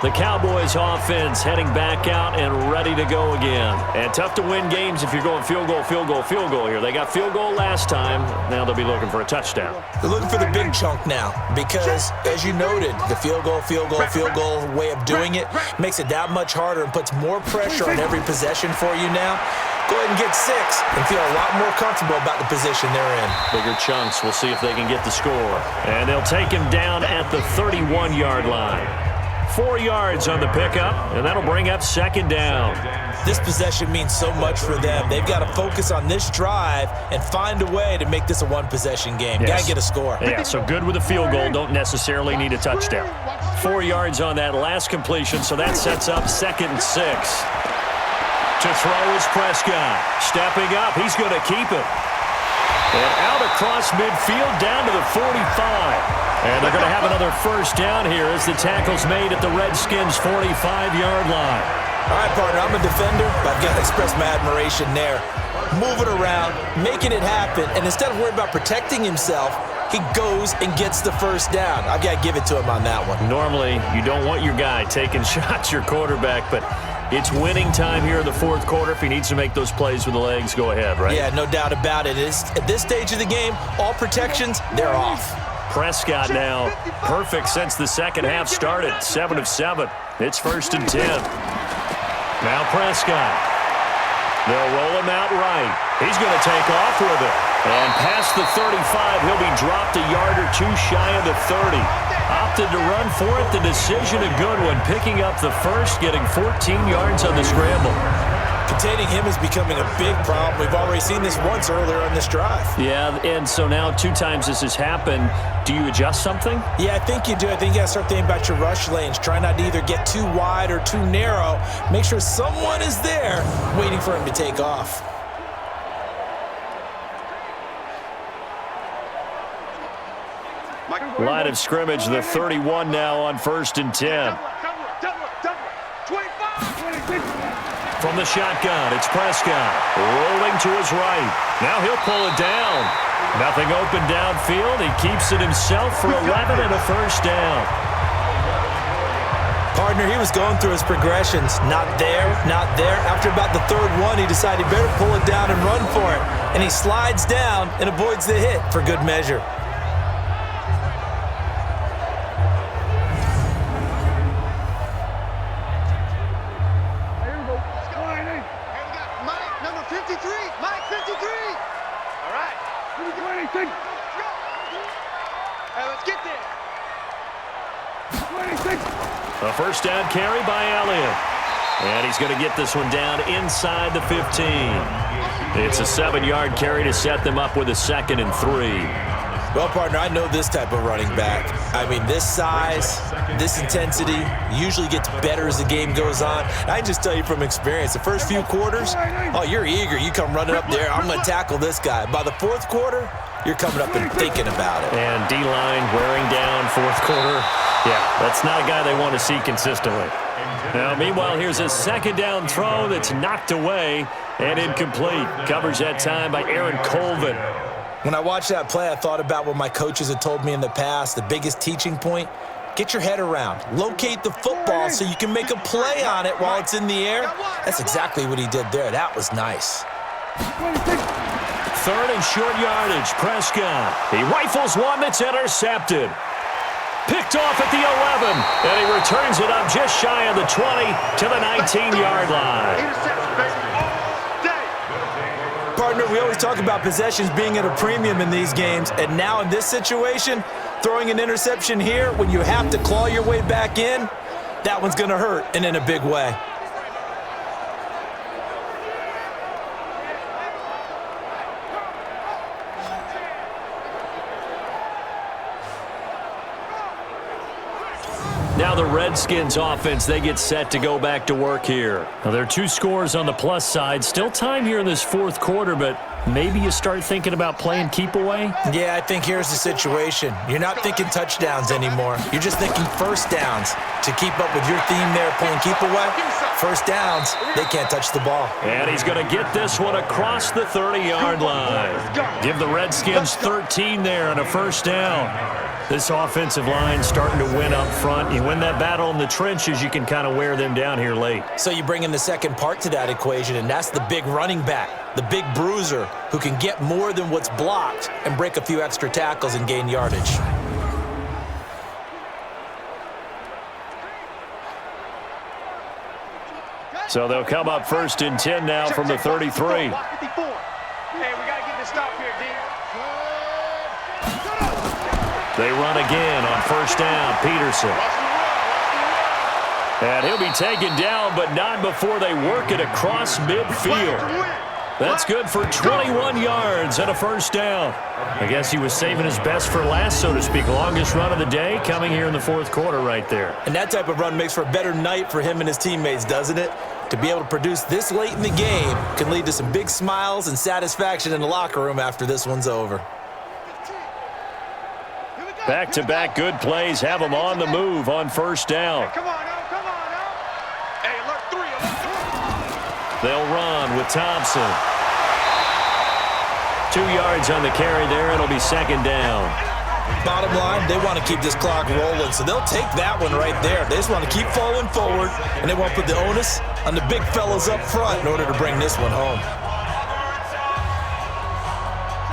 The Cowboys offense heading back out and ready to go again. And tough to win games if you're going field goal, field goal, field goal here. They got field goal last time. Now they'll be looking for a touchdown. They're looking for the big chunk now because, as you noted, the field goal way of doing it makes it that much harder and puts more pressure on every possession for you now. Go ahead and get 6 and feel a lot more comfortable about the position they're in. Bigger chunks. We'll see if they can get the score. And they'll take him down at the 31-yard line. 4 yards on the pickup, and that'll bring up second down. This possession means so much for them. They've got to focus on this drive and find a way to make this a one-possession game. Yes. Got to get a score. Yeah, so good with a field goal. Don't necessarily need a touchdown. 4 yards on that last completion, so that sets up 2nd and 6. To throw is Prescott. Stepping up, he's going to keep it. And out across midfield, down to the 45. And they're going to have another first down here as the tackle's made at the Redskins' 45-yard line. All right, partner, I'm a defender, but I've got to express my admiration there. Moving around, making it happen, and instead of worrying about protecting himself, he goes and gets the first down. I've got to give it to him on that one. Normally, you don't want your guy taking shots, your quarterback, but it's winning time here in the 4th quarter. If he needs to make those plays with the legs, go ahead, right? Yeah, no doubt about it. At this stage of the game, all protections, they're off. Prescott now, perfect since the second half started, 7 of 7. It's 1st and 10. Now Prescott. They'll roll him out right. He's going to take off with it. And past the 35, he'll be dropped a yard or 2 shy of the 30. Opted to run for it. The decision a good one, picking up the first, getting 14 yards on the scramble. Containing him is becoming a big problem. We've already seen this once earlier on this drive. Yeah, and so now 2 times this has happened. Do you adjust something? Yeah, I think you do. I think you got to start thinking about your rush lanes. Try not to either get too wide or too narrow. Make sure someone is there waiting for him to take off. Line of scrimmage, the 31 now on 1st and 10. From the shotgun, it's Prescott. Rolling to his right. Now he'll pull it down. Nothing open downfield. He keeps it himself for 11 and a first down. Partner, he was going through his progressions. Not there, not there. After about the third one, he decided he better pull it down and run for it. And he slides down and avoids the hit for good measure. A first down carry by Elliott. And he's going to get this one down inside the 15. It's a 7-yard carry to set them up with a 2nd and 3. Well, partner, I know this type of running back. I mean, this size, this intensity usually gets better as the game goes on. I can just tell you from experience, the first few quarters, oh, you're eager. You come running up there, I'm going to tackle this guy. By the 4th quarter, you're coming up and thinking about it. And D-line wearing down 4th quarter. Yeah, that's not a guy they want to see consistently. Now, meanwhile, here's a 2nd down throw that's knocked away and incomplete. Covers that time by Aaron Colvin. When I watched that play, I thought about what my coaches had told me in the past. The biggest teaching point, get your head around. Locate the football so you can make a play on it while it's in the air. That's exactly what he did there. That was nice. 3rd and short yardage, Prescott. He rifles one that's intercepted. Picked off at the 11, and he returns it up just shy of the 20 to the 19-yard line. Partner, we always talk about possessions being at a premium in these games, and now in this situation, throwing an interception here when you have to claw your way back in, that one's going to hurt, and in a big way. Now the Redskins offense, they get set to go back to work here. Now there are 2 scores on the plus side. Still time here in this 4th quarter, but maybe you start thinking about playing keep away? Yeah, I think here's the situation. You're not thinking touchdowns anymore. You're just thinking first downs. To keep up with your theme there, playing keep away, first downs, they can't touch the ball. And he's going to get this one across the 30-yard line. Give the Redskins 13 there and a first down. This offensive line starting to win up front. You win that battle in the trenches, you can kind of wear them down here late. So you bring in the second part to that equation, and that's the big running back, the big bruiser who can get more than what's blocked and break a few extra tackles and gain yardage. So they'll come up 1st and 10 now from the 33. Hey, we got to get this stop here, D. They run again on 1st down, Peterson. And he'll be taken down, but not before they work it across midfield. That's good for 21 yards and a first down. I guess he was saving his best for last, so to speak. Longest run of the day coming here in the 4th quarter right there. And that type of run makes for a better night for him and his teammates, doesn't it? To be able to produce this late in the game can lead to some big smiles and satisfaction in the locker room after this one's over. Back-to-back good plays have them on the move on 1st down. Come on now, come on now. Hey, alert 3, alert 3. They'll run with Thompson. 2 yards on the carry there. It'll be 2nd down. Bottom line, they want to keep this clock rolling, so they'll take that one right there. They just want to keep falling forward, and they want to put the onus on the big fellas up front in order to bring this one home.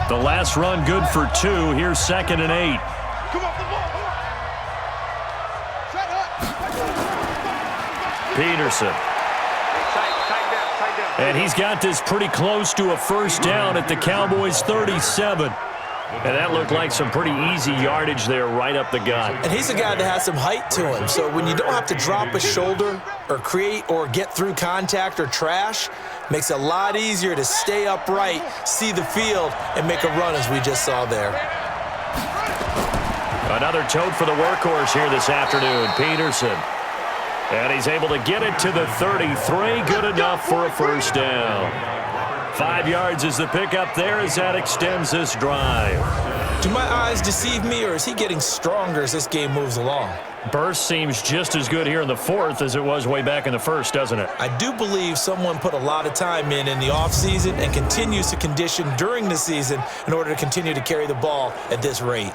The last run good for 2. Here's 2nd and 8. Come on, come on, come on. Shut up. Peterson. Tight down. And he's got this pretty close to a first down at the Cowboys' 37. And that looked like some pretty easy yardage there right up the gut. And he's a guy that has some height to him, so when you don't have to drop a shoulder or create or get through contact or trash, makes it a lot easier to stay upright, see the field, and make a run as we just saw there. Another tote for the workhorse here this afternoon, Peterson. And he's able to get it to the 33, good enough for a first down. 5 yards is the pickup there as that extends this drive. Do my eyes deceive me, or is he getting stronger as this game moves along? Burst seems just as good here in the fourth as it was way back in the first, doesn't it? I do believe someone put a lot of time in the offseason and continues to condition during the season in order to continue to carry the ball at this rate.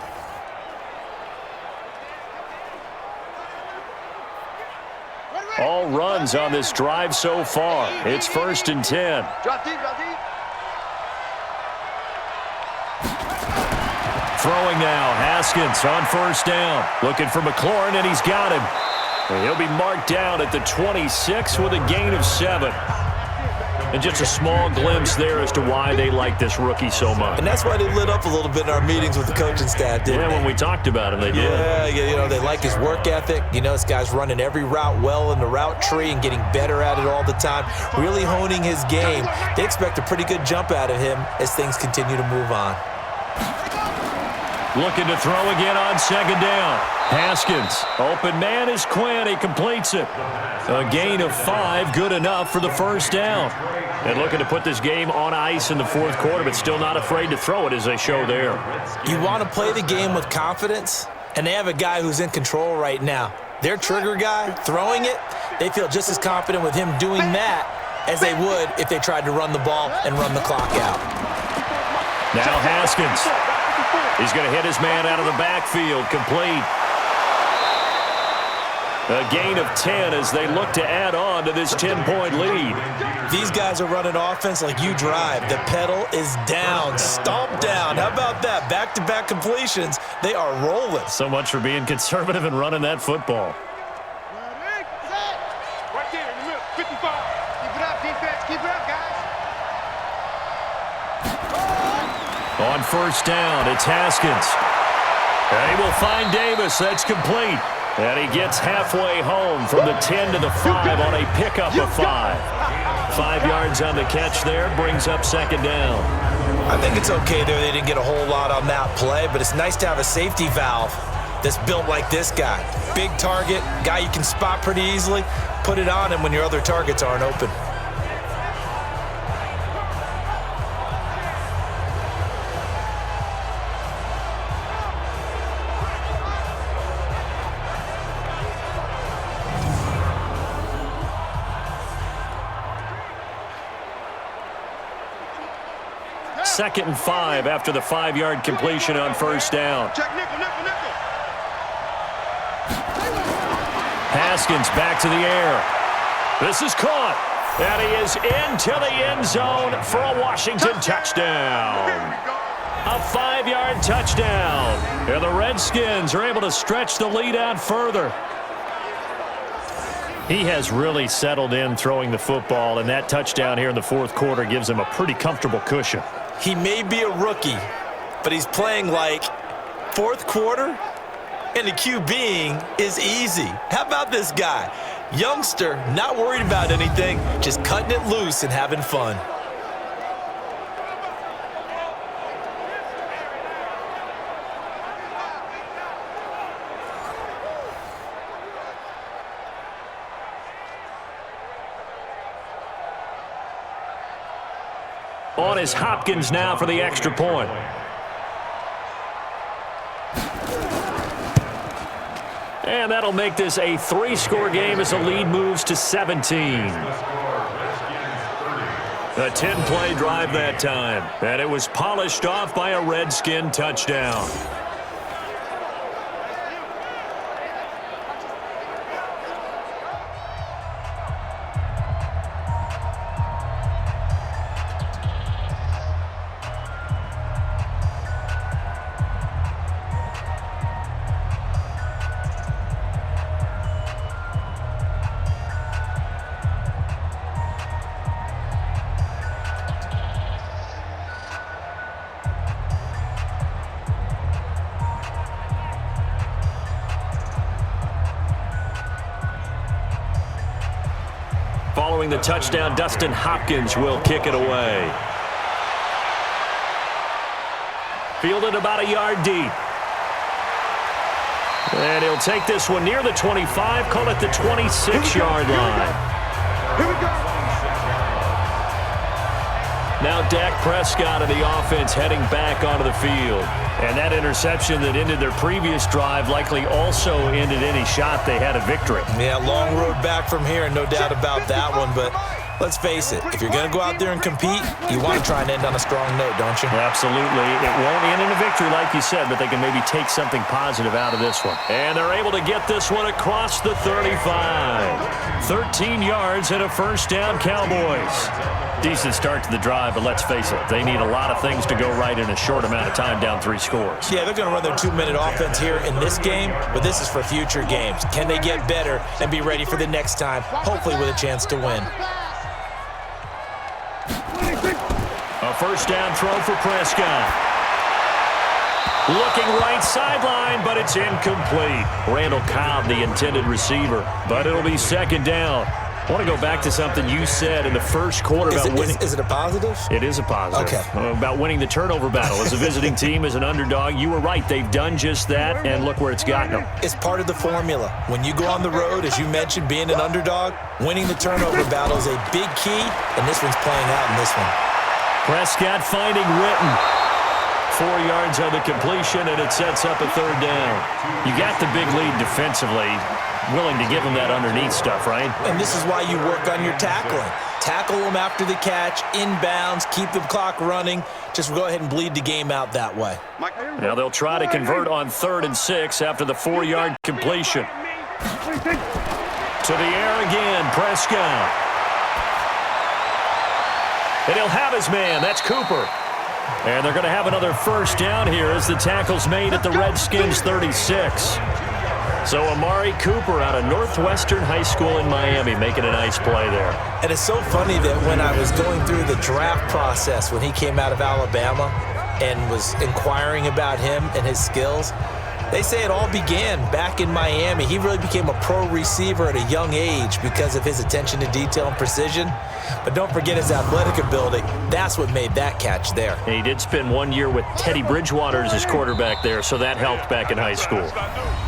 All runs on this drive so far. It's 1st and 10. Drop deep, drop deep. Throwing now, Haskins on 1st down. Looking for McLaurin, and he's got him. And he'll be marked down at the 26 with a gain of 7. And just a small glimpse there as to why they like this rookie so much. And that's why they lit up a little bit in our meetings with the coaching staff, didn't they? Yeah, when we talked about him, they did. Yeah, they like his work ethic. This guy's running every route well in the route tree and getting better at it all the time, really honing his game. They expect a pretty good jump out of him as things continue to move on. Looking to throw again on 2nd down. Haskins, open man is Quinn. He completes it. A gain of 5, good enough for the 1st down. And looking to put this game on ice in the 4th quarter, but still not afraid to throw it as they show there. You want to play the game with confidence, and they have a guy who's in control right now. Their trigger guy, throwing it, they feel just as confident with him doing that as they would if they tried to run the ball and run the clock out. Now Haskins. He's going to hit his man out of the backfield, complete. A gain of 10 as they look to add on to this 10-point lead. These guys are running offense like you drive. The pedal is down, stomp down. How about that? Back-to-back completions. They are rolling. So much for being conservative and running that football. Right there in the middle, 55. Keep it up, defense. Keep it up, guys. On 1st down, it's Haskins. And he will find Davis. That's complete. And he gets halfway home from the 10 to the 5 on a pickup of 5. 5 yards on the catch there, brings up 2nd down. I think it's okay there. They didn't get a whole lot on that play, but it's nice to have a safety valve that's built like this guy. Big target, guy you can spot pretty easily. Put it on him when your other targets aren't open. Second and 5 after the 5-yard completion on 1st down. Check nickel, nickel, nickel. Haskins back to the air. This is caught. And he is into the end zone for a Washington touchdown. A 5-yard touchdown. And the Redskins are able to stretch the lead out further. He has really settled in throwing the football, and that touchdown here in the 4th quarter gives him a pretty comfortable cushion. He may be a rookie, but he's playing like 4th quarter, and the QBing is easy. How about this guy? Youngster, not worried about anything, just cutting it loose and having fun. On is Hopkins now for the extra point. And that'll make this a 3-score game as the lead moves to 17. A 10-play drive that time. And it was polished off by a Redskin touchdown. Following the touchdown, Dustin Hopkins will kick it away. Fielded about a yard deep. And he'll take this one near the 25, call it the 26-yard line. Here we go. Now Dak Prescott of the offense heading back onto the field. And that interception that ended their previous drive likely also ended any shot they had a victory. Yeah, long road back from here, no doubt about that one. But let's face it, if you're going to go out there and compete, you want to try and end on a strong note, don't you? Absolutely. It won't end in a victory like you said, but they can maybe take something positive out of this one. And they're able to get this one across the 35. 13 yards and a first down, Cowboys. Decent start to the drive, but let's face it, they need a lot of things to go right in a short amount of time down 3 scores. Yeah, they're going to run their 2-minute offense here in this game, but this is for future games. Can they get better and be ready for the next time, hopefully with a chance to win? A first down throw for Prescott. Looking right sideline, but it's incomplete. Randall Cobb, the intended receiver, but it'll be second down. I want to go back to something you said in the first quarter about winning. Is it a positive? It is a positive. Okay. About winning the turnover battle. As a visiting team, as an underdog, you were right. They've done just that, and look where it's gotten them. It's part of the formula. When you go on the road, as you mentioned, being an underdog, winning the turnover battle is a big key, and this one's playing out in this one. Prescott finding Witten. 4 yards on the completion, and it sets up a third down. You got the big lead defensively. Willing to give them that underneath stuff, right? And this is why you work on your tackling. Tackle them after the catch, inbounds, keep the clock running. Just go ahead and bleed the game out that way. Now they'll try to convert on 3rd and 6 after the 4-yard completion. To the air again, Prescott. And he'll have his man. That's Cooper. And they're going to have another first down here as the tackle's made at the Redskins 36. So Amari Cooper out of Northwestern High School in Miami making a nice play there. And it's so funny that when I was going through the draft process when he came out of Alabama and was inquiring about him and his skills, they say it all began back in Miami. He really became a pro receiver at a young age because of his attention to detail and precision. But don't forget his athletic ability. That's what made that catch there. And he did spend 1 year with Teddy Bridgewater as his quarterback there, so that helped back in high school.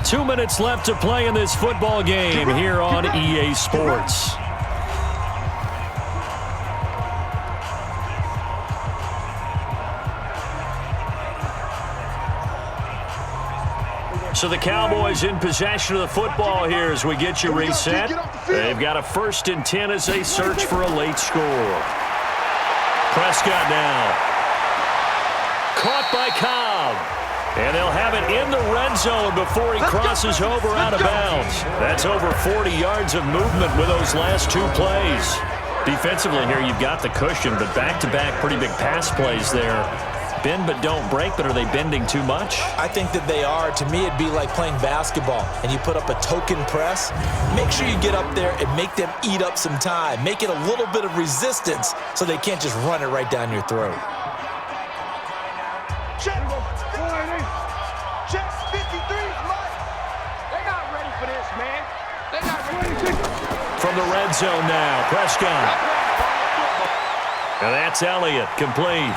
2 minutes left to play in this football game here on EA Sports. So the Cowboys in possession of the football here as we get you reset. They've got a 1st and 10 as they search for a late score. Prescott now. Caught by Cobb. And they'll have it in the red zone before he crosses over out of bounds. That's over 40 yards of movement with those last 2 plays. Defensively here, you've got the cushion, but back-to-back pretty big pass plays there. Bend but don't break, but are they bending too much? I think that they are. To me, it'd be like playing basketball, and you put up a token press. Make sure you get up there and make them eat up some time. Make it a little bit of resistance so they can't just run it right down your throat. Check. 480. Check 53. They not ready for this, man. They not ready. From the red zone now, Prescott. And that's Elliott, complete.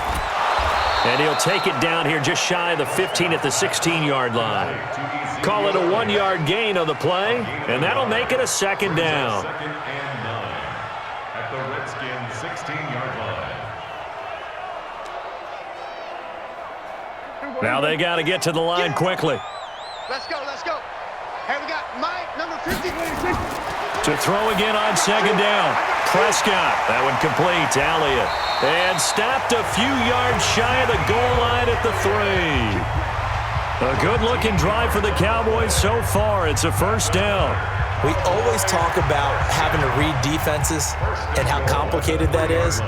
And he'll take it down here just shy of the 15 at the 16-yard line. Call it a 1-yard gain on the play, and that'll make it a 2nd down. 2nd and 9 at the Redskins 16-yard line. Now they got to get to the line quickly. Let's go, let's go. Here we got Mike, number 50. To throw again on 2nd down. Prescott, that one complete to Elliott. And stopped a few yards shy of the goal line at the 3. A good-looking drive for the Cowboys so far. It's a 1st down. We always talk about having to read defenses and how complicated that is.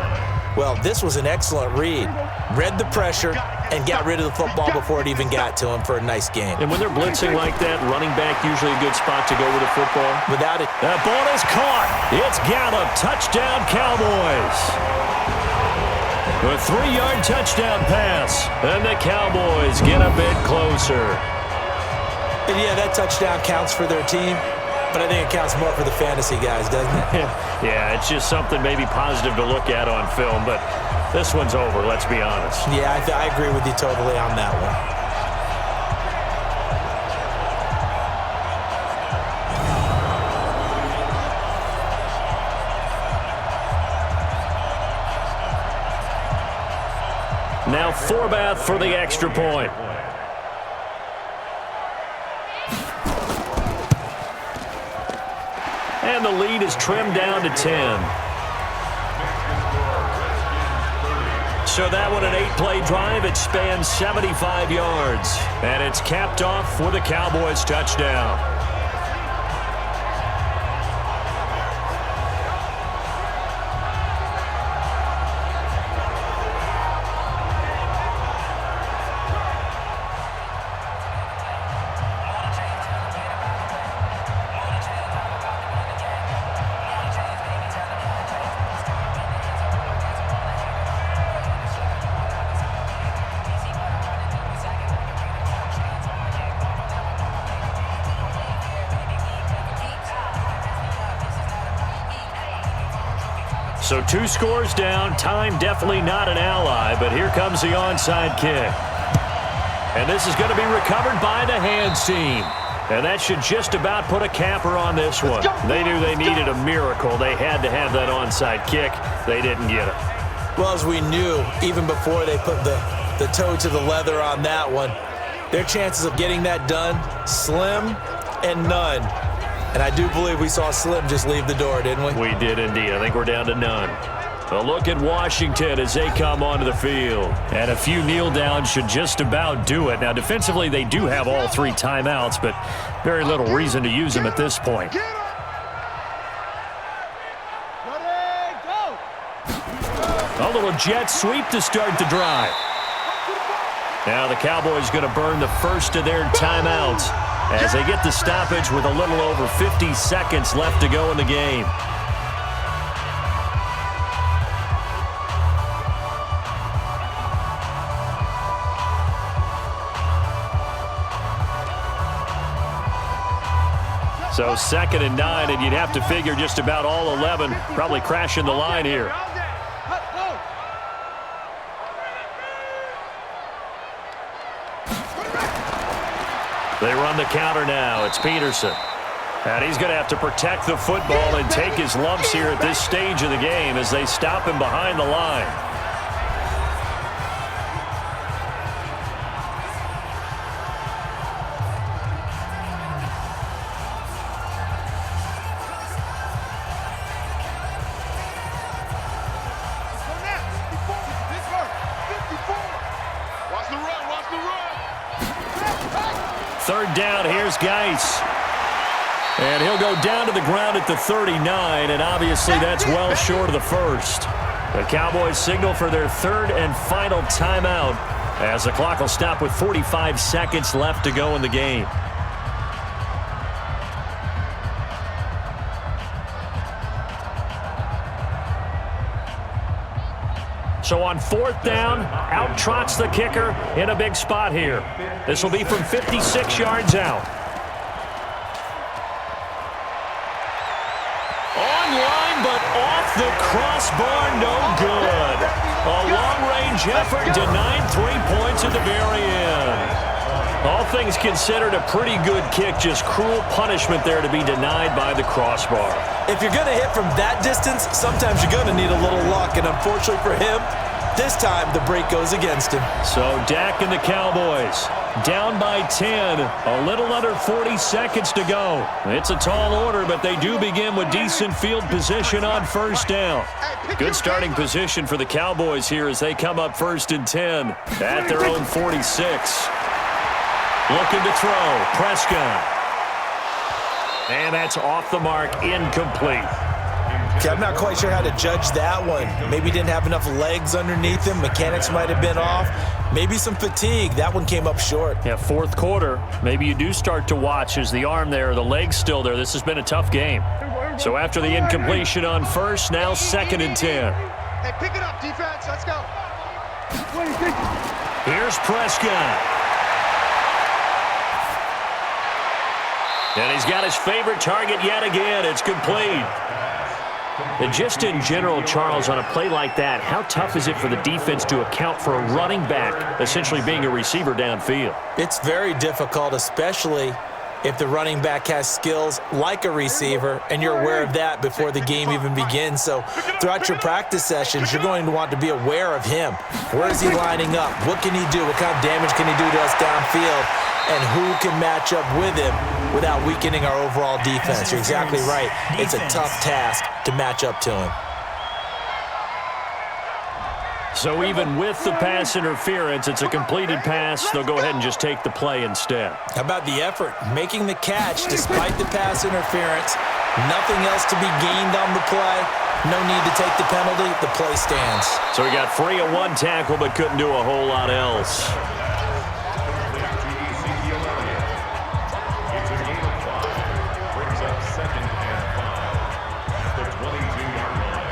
Well, this was an excellent read. Read the pressure and got rid of the football before it even got to him for a nice game. And when they're blitzing like that, running back usually a good spot to go with the football. Without it. That ball is caught. It's Gallup. Touchdown, Cowboys. A 3-yard touchdown pass. And the Cowboys get a bit closer. And yeah, that touchdown counts for their team. But I think it counts more for the fantasy guys, doesn't it? Yeah, it's just something maybe positive to look at on film, but this one's over, let's be honest. Yeah, I agree with you totally on that one. now Forbath for the extra point. And the lead is trimmed down to 10. So that one, an 8-play drive. It spans 75 yards. And it's capped off with a Cowboys touchdown. So 2 scores down. Time definitely not an ally, but here comes the onside kick. And this is going to be recovered by the hands team. And that should just about put a capper on this one. They knew they needed a miracle. They had to have that onside kick. They didn't get it. Well, as we knew, even before they put the toe to the leather on that one, their chances of getting that done, slim and none. And I do believe we saw Slim just leave the door, didn't we? We did indeed. I think we're down to none. A look at Washington as they come onto the field. And a few kneel downs should just about do it. Now, defensively, they do have all 3 timeouts, but very little reason to use them at this point. A little jet sweep to start the drive. Now the Cowboys going to burn the first of their timeouts as they get the stoppage with a little over 50 seconds left to go in the game. So 2nd and 9, and you'd have to figure just about all 11 probably crashing the line here. They run the counter now. It's Peterson. And he's going to have to protect the football and take his lumps here at this stage of the game as they stop him behind the line. Third down, here's Geis. And he'll go down to the ground at the 39, and obviously that's well short of the first. The Cowboys signal for their 3rd and final timeout as the clock will stop with 45 seconds left to go in the game. So on 4th down, out trots the kicker in a big spot here. This will be from 56 yards out. Online, but off the crossbar, no good. A long-range effort denied 3 points at the very end. All things considered, a pretty good kick, just cruel punishment there to be denied by the crossbar. If you're going to hit from that distance, sometimes you're going to need a little luck, and unfortunately for him, this time the break goes against him. So Dak and the Cowboys down by 10, a little under 40 seconds to go. It's a tall order, but they do begin with decent field position on 1st down. Good starting position for the Cowboys here as they come up 1st and 10 at their own 46. Looking to throw, Prescott. And that's off the mark, incomplete. Okay, I'm not quite sure how to judge that one. Maybe didn't have enough legs underneath him. Mechanics might have been off. Maybe some fatigue. That one came up short. Yeah, 4th quarter. Maybe you do start to watch as the arm there, the leg's still there. This has been a tough game. So after the incompletion on 1st, now 2nd and 10. Hey, pick it up, defense. Let's go. Here's Prescott. And he's got his favorite target yet again. It's complete. And just in general, Charles, on a play like that, how tough is it for the defense to account for a running back essentially being a receiver downfield? It's very difficult, especially if the running back has skills like a receiver, and you're aware of that before the game even begins. So throughout your practice sessions, you're going to want to be aware of him. Where is he lining up? What can he do? What kind of damage can he do to us downfield? And who can match up with him without weakening our overall defense? You're exactly right. It's a tough task to match up to him. So even with the pass interference, it's a completed pass. They'll go ahead and just take the play instead. How about the effort? Making the catch despite the pass interference. Nothing else to be gained on the play. No need to take the penalty. The play stands. So he got free of one tackle but couldn't do a whole lot else. It's a game of 5. Brings up 2nd and 5 at the 22-yard line.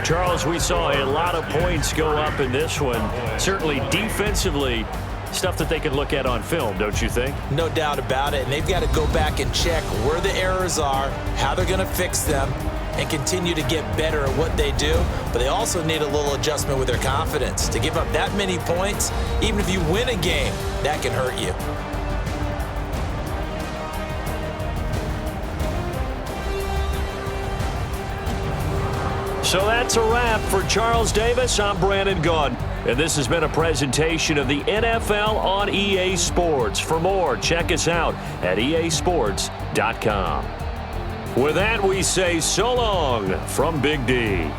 Charles, we saw a lot of points go up in this one. Certainly defensively, stuff that they can look at on film, don't you think? No doubt about it. And they've got to go back and check where the errors are, how they're going to fix them, and continue to get better at what they do. But they also need a little adjustment with their confidence. To give up that many points, even if you win a game, that can hurt you. So that's a wrap for Charles Davis. I'm Brandon Gaudin, and this has been a presentation of the NFL on EA Sports. For more, check us out at easports.com. With that, we say so long from Big D.